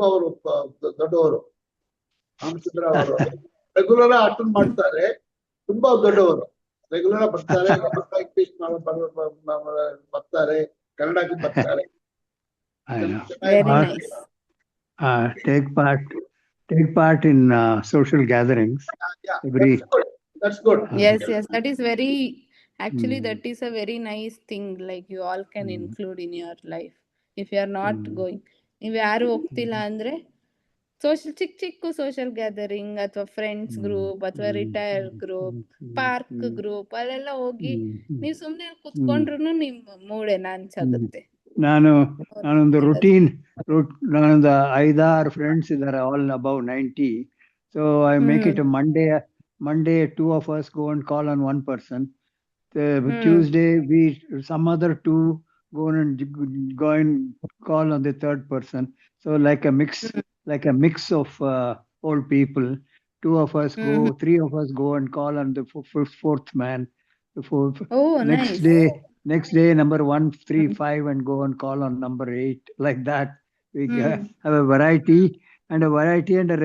ಅವರು ದೊಡ್ಡವರು ರಾಮಚಂದ್ರ ಅವರು regular attend ಮಾಡ್ತಾರೆ. ತುಂಬಾ ದೊಡ್ಡವರು regular ಬರ್ತಾರೆ. English ಬರ್ತಾರೆ, ಕನ್ನಡಕ್ಕೆ ಬರ್ತಾರೆ. Very nice. Take part in social gatherings. That's good. Yes, that is very, actually that is a very nice thing, like you all can include in your life. If you are not going, ನೀವು ಯಾರು ಹೋಗ್ತಿಲ್ಲ ಅಂದ್ರೆ ಚಿಕ್ಕ social gathering ಅಥವಾ friends group ಅಥವಾ retire group, park group ಅಲ್ಲೆಲ್ಲ ಹೋಗಿ ನೀವು ಸುಮ್ನೆ ಕುತ್ಕೊಂಡ್ರು ನಿಮ್ ಮೂಡ್ ಎನ್ಹಾನ್ಸ್ ಆಗುತ್ತೆ. ನಾನೊಂದು ರೂಟೀನ್ ನಾನೊಂದು 5-6 ಫ್ರೆಂಡ್ಸ್ ಇದ್ದಾರೆ, all above 90. So I make it a Monday 2 of us go and call on one person. Tuesday some other 2 go and call on the third person. So like a mix of old people. 2 of us go, 3 of us go and call on the fourth man. Next day number 1, 3, 5 and go and call on number 8. Like that we have a variety and a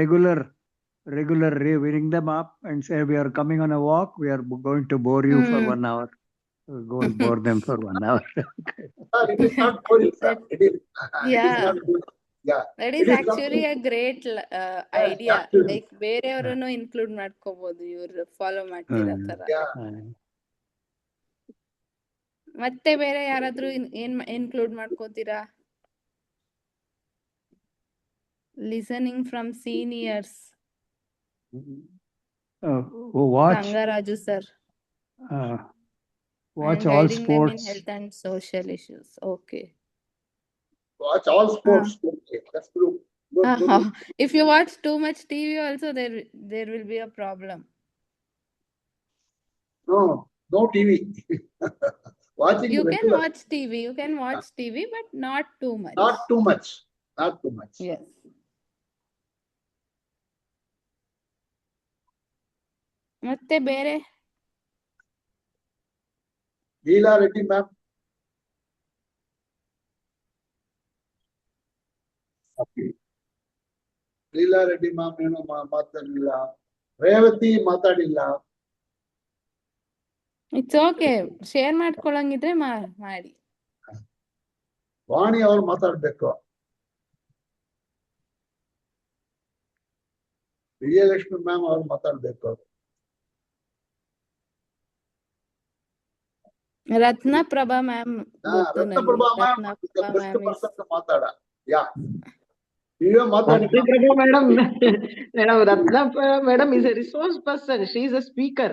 regular we ring them up and say we are coming on a walk, we are going to bore you for 1 hour. We'll go and bore them for 1 hour. It is not boring, sir. It is not good. Yeah. That is actually a great idea. Like ಬೇರೆಯವರನ್ನು include ಮಾಡ್ಕೋಬಹುದು ಇವ್ರು follow ಮಾಡ್ತಿರೋ ತರ. ಮತ್ತೆ ಬೇರೆ ಯಾರಾದ್ರೂ ಏನ್ include ಮಾಡ್ಕೋತೀರಾ? Listening from seniors. Gangaraju sir. Watch all guiding sports. them in health and social issues. Okay. Watch all sports. Okay. That's good. If you watch too much TV also, there will be a problem. No TV. Watching You regular. can watch TV, but not too much. Not too much. Yes. ಮತ್ತೆ ಬೇರೆ? Leela Reddy ma'am. Leela Reddy ma'am ಏನು ಮಾತಾಡಲಿಲ್ಲ. ರೇವತಿ ಮಾತಾಡಿಲ್ಲ. It's okay, share ಮಾಡ್ಕೊಳಂಗಿದ್ರೆ ಮಾಡಿ. ವಾಣಿ ಅವ್ರು ಮಾತಾಡ್ಬೇಕು. Vijayalakshmi ma'am ಅವ್ರು ಮಾತಾಡ್ಬೇಕು. ರತ್ನಪ್ರಭಾ ಮ್ಯಾಮ್ ಮಾತಾಡ. ಯಾ Madam, Ratna madam is a resource person. She is a speaker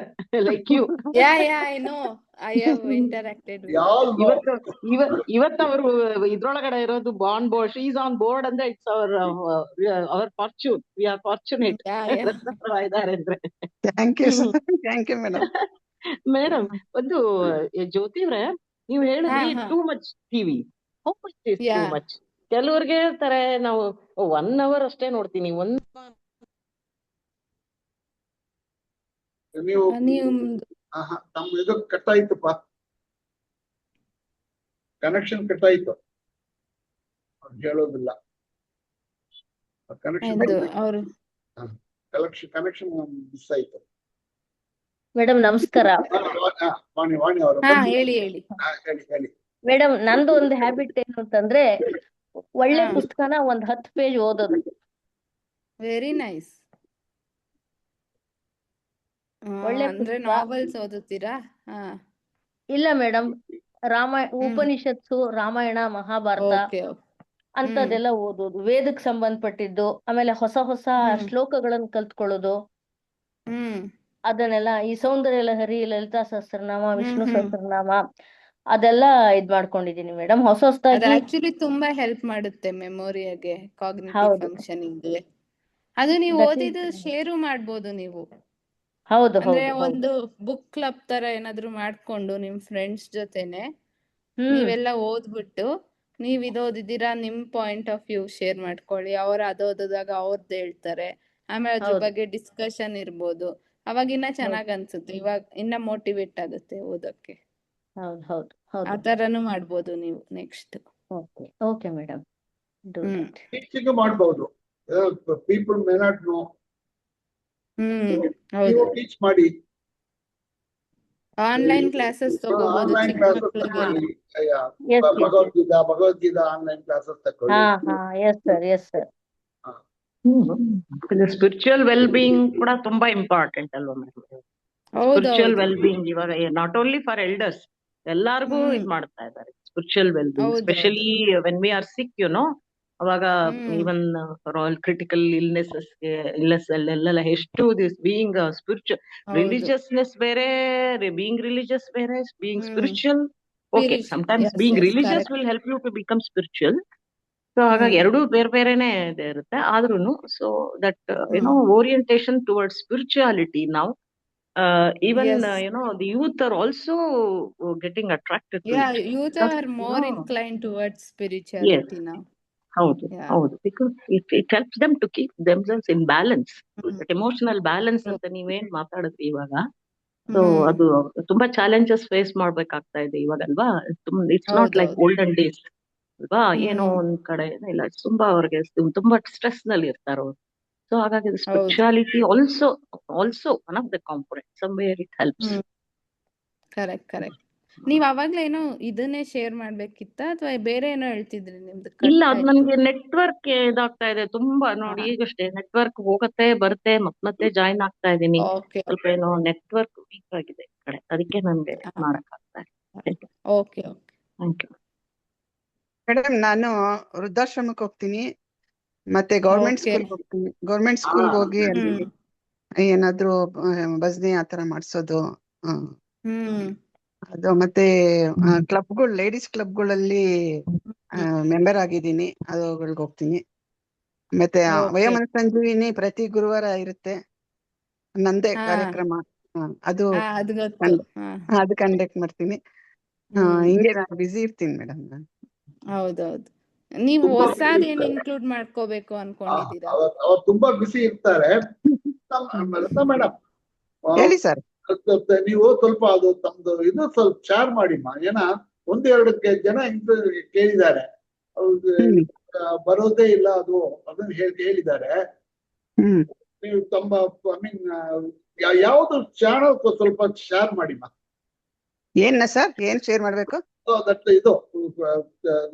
like you. Yeah, I know. I have interacted with her. ಇವತ್ತು ಅವರು ಇದ್ರೊಳಗಡೆ ಇರೋದು bond board. She is on board ಅಂದ್ರೆ it's our fortune. We are fortunate. Ratnaprabha ಇದ್ದಾರೆ ಅಂದ್ರೆ. Thank you, sir. Thank you, madam. Madam, ಒಂದು ಜ್ಯೋತಿ ಅವ್ರೆ, ನೀವು ಹೇಳಿದ್ರಿ too much TV. How much is too much? ಕೆಲವ್ರಿಗೆ ಹೇಳ್ತಾರೆ ನಾವು 1 hour ಅಷ್ಟೇ ನೋಡ್ತೀನಿ. ನಮ್ಮ ಇದು ಕಟ್ಟಾಯ್ತಪ್ಪ, ಕನೆಕ್ಷನ್ ಕಟ್ಟಾಯ್ತು. ಹೇಳೋದಿಲ್ಲ. ಕನೆಕ್ಷನ್ ಇದು ಅವರು ಕನೆಕ್ಷನ್ ಮಿಸ್ ಆಯ್ತು. ಮೇಡಮ್ ನಮಸ್ಕಾರ. ವಾಣಿ ಅವರು ಹಾ ಹೇಳಿ ಹೇಳಿ. ಹೇಳಿ. ಮೇಡಮ್ ನಂದು ಒಂದು ಹ್ಯಾಬಿಟ್ ಏನು ಅಂತಂದ್ರೆ ಒಳ್ಳೆ ಹಾ. ಪುಸ್ತಕನ ಒಂದ್ 10 ಪೇಜ್ ಓದೋದು. Very nice. ಒಳ್ಳೆ ಅಂದ್ರೆ ಪುಸ್ತಕ. ನಾವೆಲ್ಸ್ ಓದುತ್ತೀರಾ? ಹಾ. ಇಲ್ಲ ಮೇಡಮ್, ಉಪನಿಷತ್ಸು, ರಾಮಾಯಣ, ಮಹಾಭಾರತ ಓಕೆ. ಅಂತದೆಲ್ಲ ಓದೋದು, ವೇದಕ್ಕೆ ಸಂಬಂಧಪಟ್ಟಿದ್ದು, ಆಮೇಲೆ ಹೊಸ ಹೊಸ ಶ್ಲೋಕಗಳನ್ನು ಕಲ್ತ್ಕೊಳ್ಳೋದು, ಅದನ್ನೆಲ್ಲ ಈ ಸೌಂದರ್ಯ ಲಹರಿ, ಲಲಿತಾ ಸಹಸ್ರನಾಮ, ವಿಷ್ಣು ಸಹಸ್ರನಾಮ ಅದೆಲ್ಲ ಇದ್ ಮಾಡ್ಕೊಂಡಿದೀನಿ ಮೇಡಮ್. ಅದು ಹೊಸದಾಗಿ ಆಕ್ಚುಲಿ ತುಂಬಾ ಹೆಲ್ಪ್ ಮಾಡುತ್ತೆ ಮೆಮೊರಿಯಾಗೆ, ಕಾಗ್ನಿಟಿವ್ ಹೌದು. ಫಂಕ್ಷನಿಂಗ್. ಅದು ನೀವು That is- ಓದಿದ್ದು ಶೇರು ಮಾಡ್ಬೋದು ನೀವು. ಹೌದು ಅಂದ್ರೆ ಹೌದು ಹೌದು. ಒಂದು ಬುಕ್ ಕ್ಲಬ್ ತರ ಏನಾದ್ರು ಮಾಡ್ಕೊಂಡು ನಿಮ್ ಫ್ರೆಂಡ್ಸ್ ಜೊತೆನೆ ಹ್ಮ್ ನೀವೆಲ್ಲ ಓದ್ಬಿಟ್ಟು ನೀವ್ ಇದು ಓದಿದ್ದೀರಾ, ನಿಮ್ ಪಾಯಿಂಟ್ ಆಫ್ ವ್ಯೂ ಶೇರ್ ಮಾಡ್ಕೊಳ್ಳಿ. ಅವ್ರು ಅದು ಓದಿದಾಗ ಅವ್ರದ್ದು ಹೇಳ್ತಾರೆ, ಆಮೇಲೆ ಅದ್ರ ಹೌದು ಬಗ್ಗೆ ಡಿಸ್ಕಷನ್ ಇರ್ಬೋದು. ಅವಾಗ ಇನ್ನ ಹೌದು ಚೆನ್ನಾಗ್ ಅನ್ಸುತ್ತೆ, ಇವಾಗ ಇನ್ನ ಮೋಟಿವೇಟ್ ಆಗುತ್ತೆ ಓದಕ್ಕೆ. ಹೌದು ಹೌದು ಹೌದು. ಆ ತರನು ಮಾಡ್ಬೋದು ನೀವು next. Okay okay madam, do that. Teaching ಮಾಡಬಹುದು. People may not know. ಹೌದು. ನೀವು ಟೀಚ್ ಮಾಡಿ. ಆನ್ಲೈನ್ ಕ್ಲಾಸಸ್ ತಗೋಬಹುದು ಆನ್ಲೈನ್ ಚಿಕ್ಕ ಕ್ಲಾಸಸ್ ಮಕ್ಕಳಿಗೆಲ್ಲ. Yes, yes, yes. Bhagavad Gita online classes ತಕೊಳ್ಳಿ. ಹಾ yes sir. Spiritual well being ಕೂಡ ತುಂಬಾ ಇಂಪಾರ್ಟೆಂಟ್ ಅಲ್ವಾ ಮೇಡಮ್? ಸ್ಪಿರಿಚುವಲ್ ಹೌದೌದು. ವೆಲ್ ಬೀಯಿಂಗ್ ಇವಾಗ ನಾಟ್ ಓನ್ಲಿ ಫಾರ್ ಎಲ್ಡರ್ಸ್, ಎಲ್ಲಾರ್ಗು ಇದ್ ಮಾಡ್ತಾ ಇದ್ದಾರೆ ಸ್ಪಿರಿಚುವಲ್ ವೆಲ್ ಬೀಯಿಂಗ್. ಹೌದೌದು. Specially when we are sick ಅವಾಗ ಈವನ್ ಕ್ರಿಟಿಕಲ್ ಇಲ್ನೆಸ್ ಅಲ್ಲೆಲ್ಲ ಎಷ್ಟು ದಿಸ್ ಬೀಯಿಂಗ್ ಸ್ಪಿರಿಚುವಲ್, ಹೌದು. ರಿಲಿಜಿಯಸ್ನೆಸ್ ಬೇರೆ, ಬೀಯಿಂಗ್ ರಿಲಿಜಿಯಸ್ ಬೇರೆ, being spiritual. Okay, Spiritual. Sometimes Yes, being yes, religious correct. Will help you to become spiritual. So ಹಾಗಾಗಿ ಎರಡೂ ಬೇರೆ ಬೇರೆನೆ ಇರುತ್ತೆ. ಆದ್ರೂನು so that orientation towards spirituality ನಾವು even Yes. the youth are also getting attracted to Yeah, it. youth Because, are more inclined towards spirituality now. ಹೌದು Yeah. ಹೌದು, because it helps them to keep themselves in balance. That emotional balance ಅಂತ ನೀವೇನ್ ಮಾತಾಡಿದ್ರಿ ಇವಾಗ, so ಅದು ತುಂಬಾ challenges face ಮಾಡ್ಬೇಕಾಗ್ತಾ ಇದೆ ಇವಾಗ ಅಲ್ವಾ? ಇಟ್ಸ್ ನಾಟ್ ಲೈಕ್ ಹೌದೌದು. ಓಲ್ಡನ್ ಡೇಸ್ ಅಲ್ವಾ? ಏನೋ ಒಂದ್ ಕಡೆ ಇಲ್ಲ, ತುಂಬಾ ಅವ್ರಿಗೆ ತುಂಬಾ ಸ್ಟ್ರೆಸ್ ನಲ್ಲಿ ಇರ್ತಾರ ಅವ್ರು. ಸೊ ಹಾಗಾಗಿ spirituality also one of the component, somewhere it helps. Correct. ನೀವ್ ಅವಾಗ್ಲೇ ಏನೋ ಇದನ್ನೇ ಶೇರ್ ಮಾಡ್ಬೇಕಿತ್ತ ಅಥವಾ ಬೇರೆ ಏನೋ ಹೇಳ್ತಿದ್ರಿ? ನಿಮ್ದು ಇಲ್ಲ, ಕಟ್ ಅದು ಆಯ್ತು. ನನ್ಗೆ ನೆಟ್ವರ್ಕ್ ಇದಾಗ್ತಾ ಇದೆ ತುಂಬಾ. ನೋಡಿ ಈಗಷ್ಟೇ ನೆಟ್ವರ್ಕ್ ಹೋಗತ್ತೆ ಬರುತ್ತೆ, ಮತ್ತೆ ಜಾಯಿನ್ ಆಗ್ತಾ ಇದೀನಿ. ಓಕೆ ಸ್ವಲ್ಪ ಏನೋ ನೆಟ್ವರ್ಕ್ ವೀಕ್ ಆಗಿದೆ ಈ ಕಡೆ, ಅದಕ್ಕೆ ನನ್ಗೆ ಮಾಡಕ್ ಆಗ್ತಾ ಇದೆ. ಓಕೆ. Thank you madam. ನಾನು ವೃದ್ಧಾಶ್ರಮಕ್ಕೆ ಹೋಗ್ತೀನಿ, ಮತ್ತೆ ಗೌರ್ಮೆಂಟ್ Okay. ಸ್ಕೂಲ್ಗೆ ಹೋಗ್ತೀನಿ. ಗೌರ್ಮೆಂಟ್ ಸ್ಕೂಲ್ಗೆ ಹೋಗಿ ಅಲ್ಲಿ ಏನಾದ್ರು ಭಜನೆ ಆತರ ಮಾಡ್ಸೋದು, ಅದು ಮತ್ತೆ ಕ್ಲಬ್ಗಳು, ಲೇಡೀಸ್ ಕ್ಲಬ್ಗಳಲ್ಲಿ ಮೆಂಬರ್ ಆಗಿದ್ದೀನಿ, ಅದುಗಳಿಗೆ ಹೋಗ್ತೀನಿ. ಮತ್ತೆ Okay. ವಯೋಮನಸ್ಸಂಜೀವಿನಿ ಪ್ರತಿ ಗುರುವಾರ ಇರುತ್ತೆ, ನಂದೇ ಕಾರ್ಯಕ್ರಮ. ಅದು ಅದು ಗೊತ್ತು. ಅದು ಕಂಡಕ್ಟ್ ಮಾಡ್ತೀನಿ. ಹಿಂಗೆ ನಾನು ಬಿಸಿ ಇರ್ತೀನಿ ಮೇಡಮ್ ನಾನು. ಹೌದೌದು. ನೀವು ತುಂಬಾ ಹೊಸಾದ್ busy ಏನ್ ಇರ್ತಾರೆ. ಇನ್ಕ್ಲೂಡ್ ಮಾಡ್ಕೋಬೇಕು ಅನ್ಕೊಂಡಿದೀರಾ? ಅವ್ರು ತುಂಬಾ ಬಿಸಿ ಇರ್ತಾರೆ. ಮೇಡಮ್ ಹೇಳಿ ಸರ್. ನೀವು ಸ್ವಲ್ಪ ಅದು ತಮ್ದು ಇದು ಸ್ವಲ್ಪ ಶೇರ್ ಮಾಡಿಮ್ಮ. ಏನ 1-2 ಜನ ಕೇಳಿದ್ದಾರೆ, ಬರೋದೇ ಇಲ್ಲ ಅದು, ಅದನ್ನ ಹೇಳಿದ್ದಾರೆ. ನೀವು ತಮ್ಮ ಐ ಮೀನ್ ಯಾವ್ದು ಚಾನಲ್ ಸ್ವಲ್ಪ ಶೇರ್ ಮಾಡಿಮ್ಮ. ಏನ ಸರ್, ಏನ್ ಶೇರ್ ಮಾಡ್ಬೇಕು? ದಟ್ ಇದು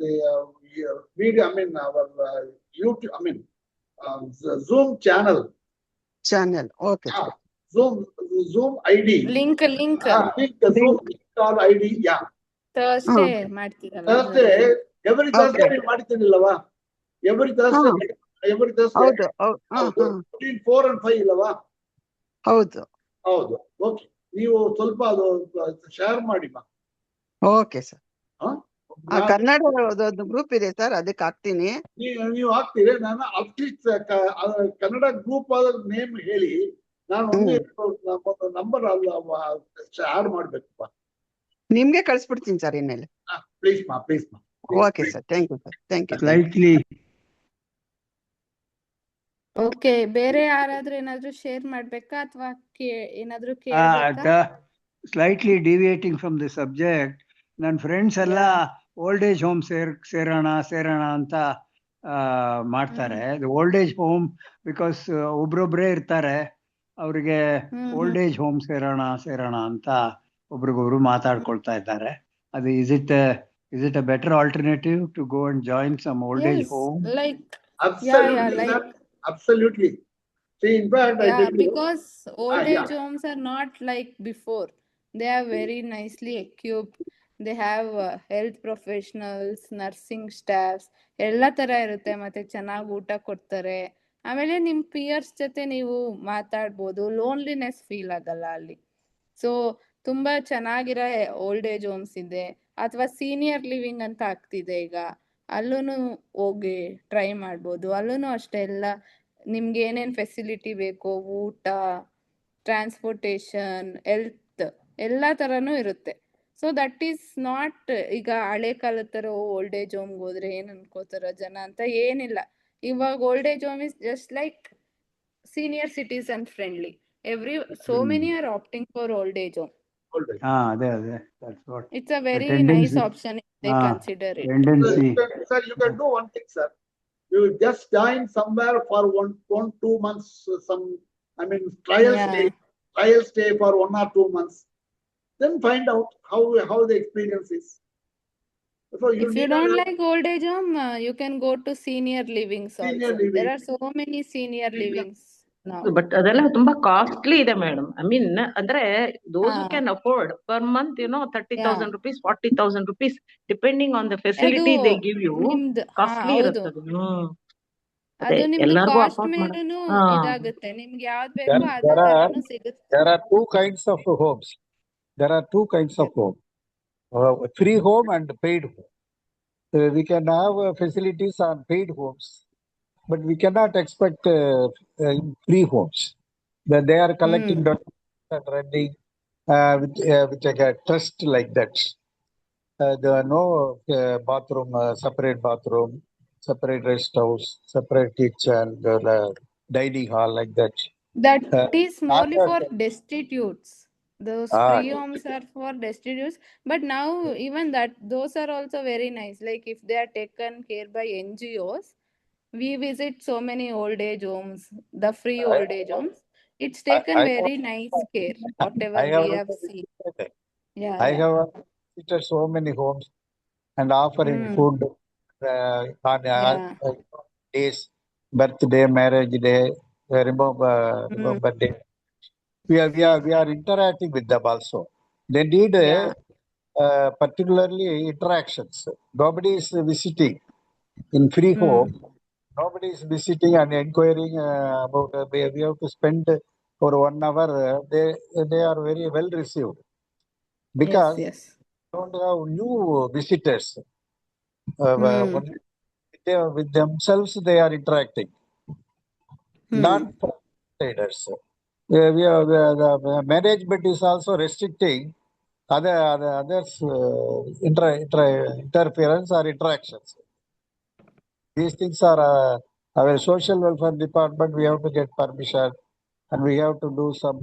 video, I mean our YouTube, I mean Zoom channel. Okay. Zoom ID. Link Zoom call ID. Thursday ಮಾಡ್ತೀರಲ್ಲ? Thursday, every Thursday ನೀವು ಮಾಡ್ತೀನಿಲ್ಲವಾ? Every Thursday ಹೌದು. between 4 and 5 ಇಲ್ಲವಾ? ಹೌದು. ಓಕೆ, ನೀವು ಸ್ವಲ್ಪ ಅದು ಶೇರ್ ಮಾಡಿಮ್ಮ. Okay sir. ಕನ್ನಡ ಒಂದು ಗ್ರೂಪ್ ಇದೆ ಸರ್, ಅದಕ್ಕೆ ಹಾಕ್ತೀನಿ. ನೀವು ಹಾಕ್ತೀರಿ. ನಾನು ಅಟ್ಲೀಸ್ಟ್ ಕನ್ನಡ ಗ್ರೂಪ್ ಆದ ನೇಮ್ ಹೇಳಿ, ನಾನು ಒಂದು ನಂಬರ್ ಆಡ್ ಮಾಡ್ಬೇಕಪ್ಪ. ನಿಮ್ಗೆ ಕಳ್ಸ್ಬಿಡ್ತೀನಿ ಸರ್ ಇನ್ಮೇಲೆ. ಪ್ಲೀಸ್ ಮಾ. Okay sir, thank you sir, thank you. Slightly, okay. ಬೇರೆ ಯಾರಾದ್ರೂ ಏನಾದ್ರು ಶೇರ್ ಮಾಡ್ಬೇಕಾ ಅಥವಾ ಏನಾದ್ರು ಕೇಳ್ಬೇಕಾ? slightly deviating from the subject. ನನ್ನ ಫ್ರೆಂಡ್ಸ್ ಎಲ್ಲ ಓಲ್ಡ್ ಏಜ್ ಹೋಮ್ ಸೇರೋಣ ಅಂತ ಮಾಡ್ತಾರೆ. ಓಲ್ಡ್ ಏಜ್ ಹೋಮ್ ಬಿಕಾಸ್ ಒಬ್ರೊಬ್ರೇ ಇರ್ತಾರೆ, ಅವರಿಗೆ ಓಲ್ಡ್ ಏಜ್ ಹೋಮ್ ಸೇರೋಣ ಅಂತ ಒಬ್ರಿಗೊಬ್ರು ಮಾತಾಡ್ಕೊಳ್ತಾ ಇದ್ದಾರೆ. ಅದು is it a better alternative to go and join some old age home? Like, Absolutely, sir. Absolutely. See, in fact, I tell you. Because old yeah. age homes are not like before. They are very nicely equipped. They have health professionals, nursing staffs, ಎಲ್ಲ ತರ ಇರುತ್ತೆ. ಮತ್ತೆ ಚೆನ್ನಾಗಿ ಊಟ ಕೊಡ್ತಾರೆ. ಆಮೇಲೆ ನಿಮ್ pears ಜೊತೆ ನೀವು ಮಾತಾಡ್ಬೋದು, ಲೋನ್ಲಿನೆಸ್ ಫೀಲ್ ಆಗಲ್ಲ ಅಲ್ಲಿ. ಸೊ ತುಂಬಾ ಚೆನ್ನಾಗಿರೋ ಓಲ್ಡ್ ಏಜ್ ಹೋಮ್ಸ್ ಇದೆ, ಅಥವಾ ಸೀನಿಯರ್ ಲಿವಿಂಗ್ ಅಂತ ಆಗ್ತಿದೆ ಈಗ, ಅಲ್ಲೂ ಹೋಗಿ ಟ್ರೈ ಮಾಡ್ಬೋದು. ಅಲ್ಲೂ ಅಷ್ಟೇ ಎಲ್ಲ ನಿಮ್ಗೆ ಏನೇನ್ ಫೆಸಿಲಿಟಿ ಬೇಕು, ಊಟ, ಟ್ರಾನ್ಸ್ಪೋರ್ಟೇಶನ್, ಹೆಲ್ತ್ ಎಲ್ಲ ತರನು ಇರುತ್ತೆ. ಸೊ ದಟ್ ಈಸ್ ನಾಟ್ ಈಗ ಹಳೆ ಕಾಲದ ತರ ಓಲ್ಡ್ ಏಜ್ ಹೋಮ್ಗೆ ಹೋದ್ರೆ ಏನ್ ಅನ್ಕೋತಾರ ಜನ ಅಂತ ಏನಿಲ್ಲ. ಇವಾಗ old age home is just like senior citizen friendly. so many are opting for old age home. ಅದೇ that's what It's a very tendency. nice option if they consider it. Tendency. Sir, you can do one thing, sir. You just join somewhere for 1-2 months, trial stay for 1 or 2 months. Then find out how the experience is. So If you don't like old age home, you can go to senior livings also. There are so many senior livings now. But ಅದೆಲ್ಲ ತುಂಬಾ costly ಇದೆ madam. I mean ಅಂದ್ರೆ those who can afford per month, 30,000 rupees, 40,000 rupees, depending on the facility they give you, costly ಇರುತ್ತೆ ಅದು. ಅದು ನಿಮ್ದು ಎಲ್ಲರಿಗೂ cost afford ಮೇಲೂ ಇದಾಗುತ್ತೆ. ನಿಮ್ಗೆ ಯಾವ್ದು ಬೇಕೋ ಅದೇ ತರನು ಸಿಗುತ್ತೆ. There are two kinds of homes. Free home and paid home. We can have facilities on paid homes, but we cannot expect free homes. That they are collecting and running with a trust like that. There are no bathroom, separate bathroom, separate rest house, separate kitchen, dining hall like that. That is morely for destitutes. Those free homes are for destitutes. But now even those are also very nice. Like if they are taken care by NGOs, we visit so many old age homes, the free old age homes. It's taken very nice care, whatever we have seen. I have visited so many homes and offering food on days, birthday, marriage day, remember day. We are interacting with them also. They need particularly interactions. Nobody is visiting in free home. Nobody is visiting and inquiring about. We have to spend for 1 hour. They are very well received because don't have new visitors. With themselves they are interacting, not outsiders. The management is also restricting others interference or interactions. These things are our social welfare department. We have to get permission, and we have to do some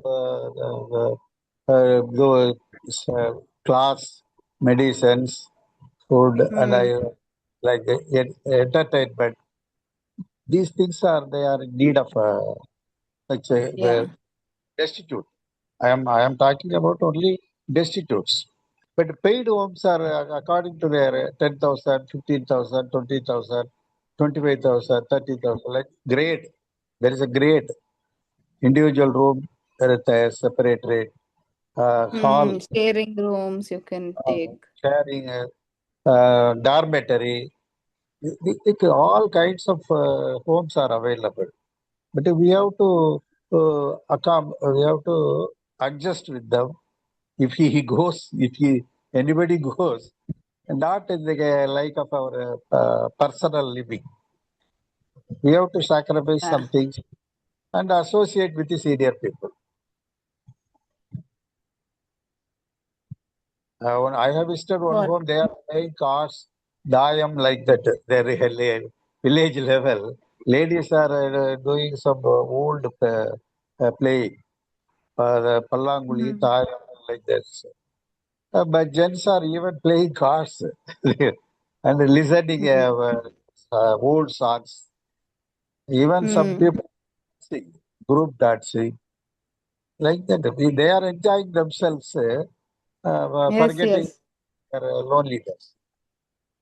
class, medicines, food, and like entertainment. These things they are in need of such a destitute. I am talking about only destitutes. But paid homes are according to their 10,000, 15,000, 20,000, 25,000, 30,000, like grade. There is a grade. Individual room, there is a separate rate. Hall. Sharing rooms you can take. Sharing, dormitory. All kinds of homes are available. But we have to adjust with them. If anybody goes, not in the like of our personal living, we have to sacrifice some things and associate with the senior people. I have visited one home. They are playing cards, dayam like that. They village level. Ladies are doing some old playing, pallanguli, dayam like that. But gents are even playing cards and listening old songs. Even some people sing, group dancing, like that. They are enjoying themselves, Yes, forgetting yes. their loneliness.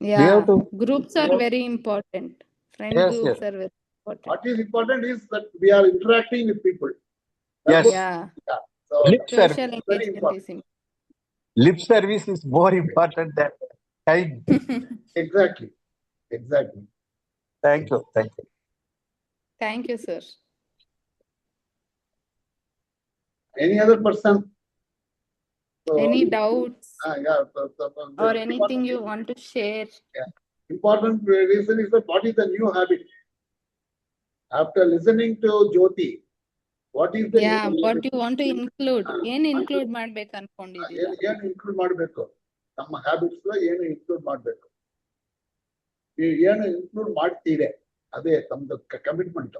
We Yeah, have to. groups we are have- very important. Friend Yes, groups yes, are very important. What is important is that we are interacting with people. That's yes. what, Yeah, yeah. So Lip social service. very engagement important. is important. Lip service is more important than kindness. Exactly. Exactly. Thank you. Thank you. Thank you, sir. Any other person? So, Any doubts yeah. or anything you want to share? Yeah. Important reason is that what is the new habit? After listening to Jyoti, what is the Yeah, new what habit? you want to include? ಏನ್ want include to- ಮಾಡ್ಬೇಕು ಅನ್ಕೊಂಡಿದ್ದೀರಾ? ಏನು include ಮಾಡಬೇಕು? ನಮ್ಮ habits ಏನು include ಮಾಡಬೇಕು? ಏನು include ಮಾಡ್ತೀರಿ? ಅದೇ ತಮ್ಮದು commitment.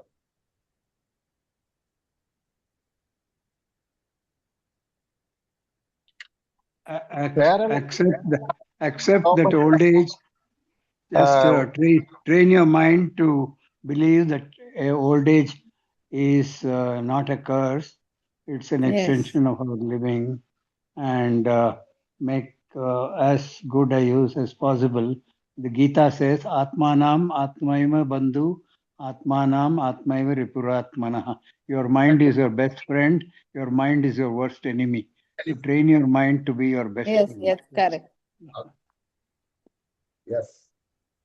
Accept that old age. Just train your mind to believe that old age is not a curse. It's an Yes. extension of our living, and make as good a use as possible. The Gita says, Atmanam Atmaiva Bandhu, Atmanam Atmaiva Ripuratmanah. Your mind is your best friend, your mind is your worst enemy. So train your mind to be your best Yes, friend. yes, correct. Yes.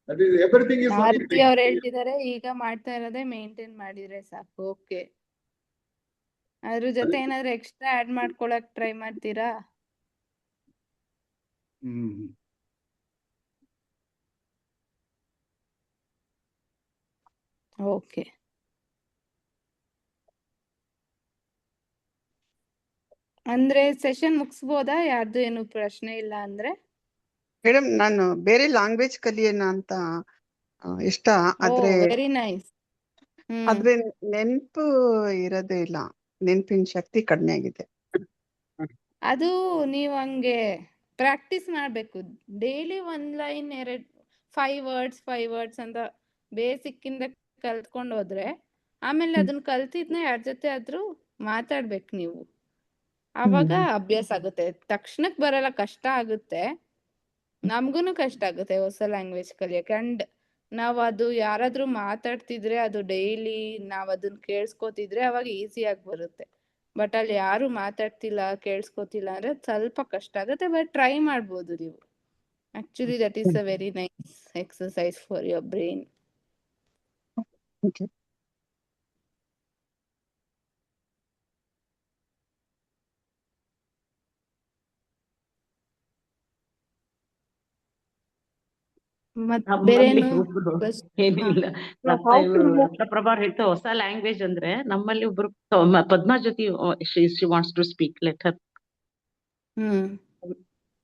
That is everything is only ಆರತಿ ಅವ್ರು ಹೇಳ್ತಿದ್ದಾರೆ ಈಗ ಮಾಡ್ತಾ ಇರೋದೇ maintain ಮಾಡಿದ್ರೆ ಸಾಕು. Okay, ಅದ್ರ ಜೊತೆ ಏನಾದ್ರು ಎಕ್ಸ್ಟ್ರಾ ಆಡ್ ಮಾಡ್ಕೊಳಕ್ ಟ್ರೈ ಮಾಡ್ತೀರಾ? ಓಕೆ, ಅಂದ್ರೆ ಸೆಷನ್ ಮುಗಿಸ್ಬೋದಾ? ಯಾರ್ದು ಏನು ಪ್ರಶ್ನೆ ಇಲ್ಲ ಅಂದ್ರೆ? ಮೇಡಮ್ ನಾನು ಬೇರೆ ಲ್ಯಾಂಗ್ವೇಜ್ ಕಲಿಯೋಣ ಅಂತ ಇಷ್ಟ ಆದ್ರೆ ವೆರಿ ನೈಸ್. ಆದ್ರೆ ನೆನ್ಪು ಇರೋದೇ ಇಲ್ಲ, ನೆನ್ಪಿನ ಶಕ್ತಿ ಕಡಿಮೆ ಆಗಿದೆ. ಅದು ನೀವು ಹಂಗೆ ಪ್ರಾಕ್ಟೀಸ್ ಮಾಡ್ಬೇಕು. ಡೈಲಿ 1 ಲೈನ್ 5 ವರ್ಡ್ಸ್ ಅಂತ ಬೇಸಿಕ್ ಇಂದ ಕಲ್ತ್ಕೊಂಡು ಹೋದ್ರೆ ಆಮೇಲೆ ಅದನ್ನ ಕಲ್ತಿದ್ನ ಯಾರ ಜೊತೆ ಆದ್ರೂ ಮಾತಾಡ್ಬೇಕು ನೀವು. ಆವಾಗ ಅಭ್ಯಾಸ ಆಗುತ್ತೆ. ತಕ್ಷಣಕ್ ಬರಲ್ಲ, ಕಷ್ಟ ಆಗುತ್ತೆ. ನಮ್ಗೂನು ಕಷ್ಟ ಆಗುತ್ತೆ ಹೊಸ ಲ್ಯಾಂಗ್ವೇಜ್ ಕಲಿಯಕ್ಕೆ. ಅಂಡ್ ನಾವ್ ಅದು ಯಾರಾದ್ರೂ ಮಾತಾಡ್ತಿದ್ರೆ ಅದು ಡೈಲಿ ನಾವ್ ಅದನ್ನ ಕೇಳಿಸ್ಕೊತಿದ್ರೆ ಅವಾಗ ಈಸಿಯಾಗಿ ಬರುತ್ತೆ. ಬಟ್ ಅಲ್ಲಿ ಯಾರು ಮಾತಾಡ್ತಿಲ್ಲ, ಕೇಳಿಸ್ಕೊತಿಲ್ಲ ಅಂದ್ರೆ ಸ್ವಲ್ಪ ಕಷ್ಟ ಆಗುತ್ತೆ. ಬಟ್ ಟ್ರೈ ಮಾಡ್ಬೋದು ನೀವು. Actually that is a very nice exercise for your brain. ನಮ್ಮಲ್ಲಿ ಒಬ್ರು ಏನಿಲ್ಲ, ರತ್ನಪ್ರಭಾ ಹೇಳ್ತಾ ಹೊಸ ಲ್ಯಾಂಗ್ವೇಜ್ ಅಂದ್ರೆ ನಮ್ಮಲ್ಲಿ ಒಬ್ರು ಪದ್ಮಾ ಜೊತೆ she wants to speak. Let her.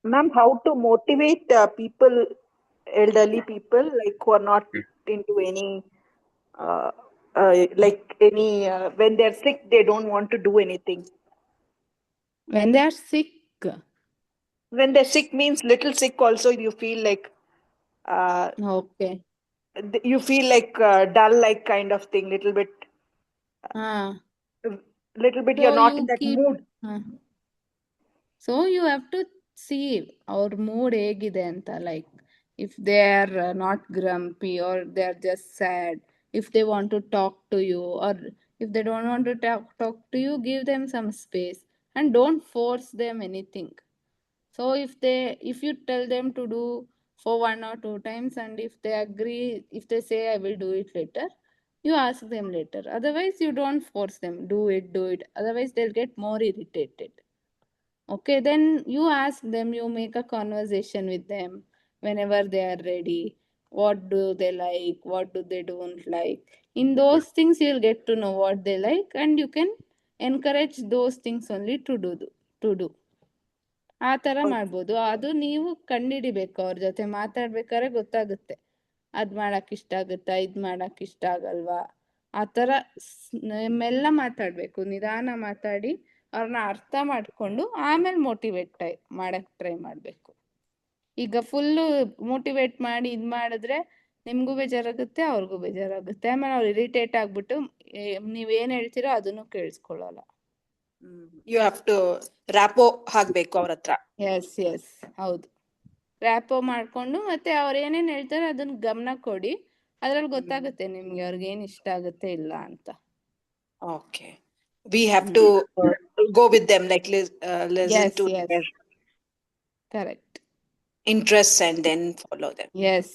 Ma'am, how to motivate people, elderly people, like who are not into any, like any, when they're sick, they don't want to do anything. When they are sick? When they're sick means little sick also, you feel like, okay. You feel like dull, like kind of thing, little bit. Little bit, so you're not you in that keep, mood. So you have to see our mood ಹೇಗಿದೆ ಅಂತ. Like if they are not grumpy or they are just sad, if they want to talk to you or if they don't want to talk to you, give them some space and don't force them anything. So if you tell them to do for 1 or 2 times and if they agree, if they say I will do it later, you ask them later. Otherwise you don't force them, do it. Otherwise they'll get more irritated. Okay, then you ask them, you make a conversation with them whenever they are ready. What do they like? What do they don't like? In those things, you'll get to know what they like and you can encourage those things only to do. ಆ ಥರ ಮಾಡ್ಬೋದು. ಅದು ನೀವು ಕಂಡಿಡಿಬೇಕು. ಅವ್ರ ಜೊತೆ ಮಾತಾಡ್ಬೇಕಾದ್ರೆ ಗೊತ್ತಾಗುತ್ತೆ. ಅದ್ ಮಾಡಕ್ ಇಷ್ಟ ಆಗುತ್ತಾ, ಇದ್ ಮಾಡಕ್ ಇಷ್ಟ ಆಗಲ್ವಾ, ಆ ಥರ ಮೆಲ್ಲ ಮಾತಾಡ್ಬೇಕು. ನಿಧಾನ ಮಾತಾಡಿ ಅವ್ರನ್ನ ಅರ್ಥ ಮಾಡ್ಕೊಂಡು ಆಮೇಲೆ ಮೋಟಿವೇಟ್ ಮಾಡಕ್ ಟ್ರೈ ಮಾಡ್ಬೇಕು. ಈಗ ಫುಲ್ಲು ಮೋಟಿವೇಟ್ ಮಾಡಿ ಇದ್ ಮಾಡಿದ್ರೆ ನಿಮ್ಗೂ ಬೇಜಾರಾಗುತ್ತೆ, ಅವ್ರಿಗೂ ಬೇಜಾರಾಗುತ್ತೆ. ಆಮೇಲೆ ಅವ್ರು ಇರಿಟೇಟ್ ಆಗ್ಬಿಟ್ಟು ನೀವೇನ್ ಹೇಳ್ತೀರೋ ಅದನ್ನು ಕೇಳಿಸ್ಕೊಳ್ಳಲ್ಲ. ಯು ಹ್ಯಾವ್ ಟು ರ್ಯಾಪೋ ಹಾಕ್ಬೇಕು ಅವ್ರ ಹತ್ರ. ಎಸ್ ಹೌದು. ರ್ಯಾಪೋ ಮಾಡ್ಕೊಂಡು ಮತ್ತೆ ಅವ್ರು ಏನೇನ್ ಹೇಳ್ತಾರೆ ಅದನ್ನ ಗಮನ ಕೊಡಿ. ಅದ್ರಲ್ಲಿ ಗೊತ್ತಾಗುತ್ತೆ ನಿಮ್ಗೆ ಅವ್ರಿಗೆ ಏನ್ ಇಷ್ಟ ಆಗುತ್ತೆ ಇಲ್ಲ ಅಂತ. Okay, we have to go with them, like listen to their correct interests and then follow them. Yes.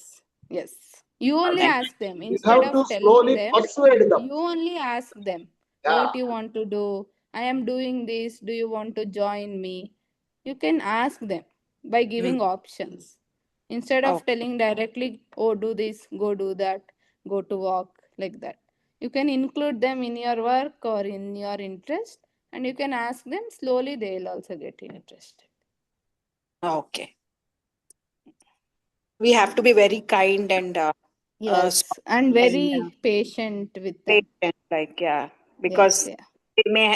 You only ask them You instead have of to telling slowly them. persuade them. You only ask them Yeah. what you want to do. I am doing this. Do you want to join me? You can ask them by giving options instead of telling directly, oh, do this, go do that, go to walk, like that. You can include them in your work or in your interest, and you can ask them. Slowly they will also get interested. Okay, we have to be very kind and Yes, and very patient with them. patient, like, yeah, because Yes, they may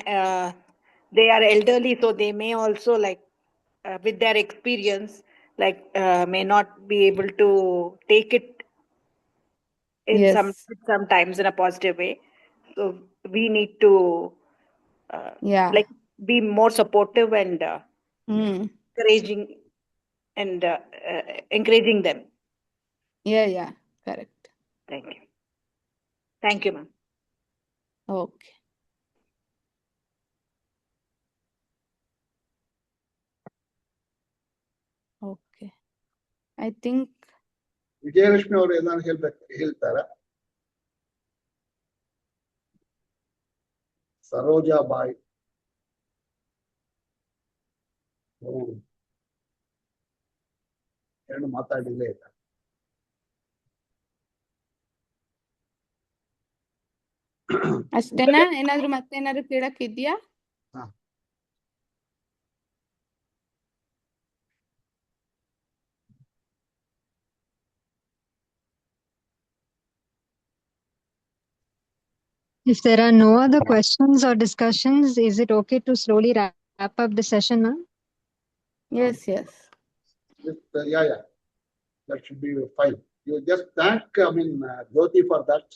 they are elderly, so they may also, like, with their experience, like, may not be able to take it in Yes. sometimes in a positive way. So we need to Yeah. like be more supportive and Mm. encouraging them. Yeah, correct. Thank you, ma'am. Okay. I think Vijayalakshmi ಅವರು ಏನಾದ್ರು ಹೇಳ್ತಾರ? ಸರೋಜಾಬಾಯಿ. ಏನು ಮಾತಾಡಿಲ್ಲೇ ಇಲ್ಲ. ಅಷ್ಟೇನಾ? ಏನಾದ್ರು ಮತ್ತೇನಾದ್ರು ಕೇಳಕ್ ಇದ್ಯಾ? If there are no other questions or discussions, is it okay to slowly wrap up the session, ma'am? Yes. Yeah. That should be fine. You just thank, Jyoti for that,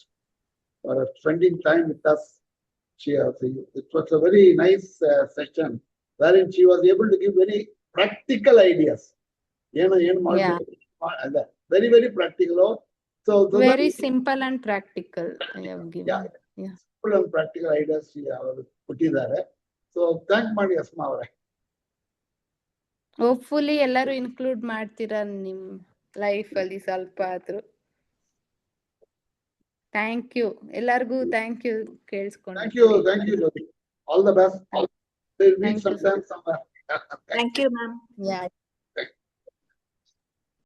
for spending time with us. It was a very nice session wherein she was able to give very practical ideas. Very, very practical. So very simple and practical I have given. Yeah. Simple and practical ideas she putidare. So thank ಮಾಡಿ ಅಸ್ಮಾ ಅವರೇ. Hopefully ಎಲ್ಲರೂ include ಮಾಡ್ತೀರಾ ನಿಮ್ life ಅಲ್ಲಿ ಸ್ವಲ್ಪ ಆದ್ರೂ. Thank you ಎಲ್ಲರಿಗೂ. Thank you ಕೇಳಿಸ್ಕೊಂಡು. Thank you Jyoti. All the best. We'll meet sometime somewhere. Thank you, ma'am. Yeah.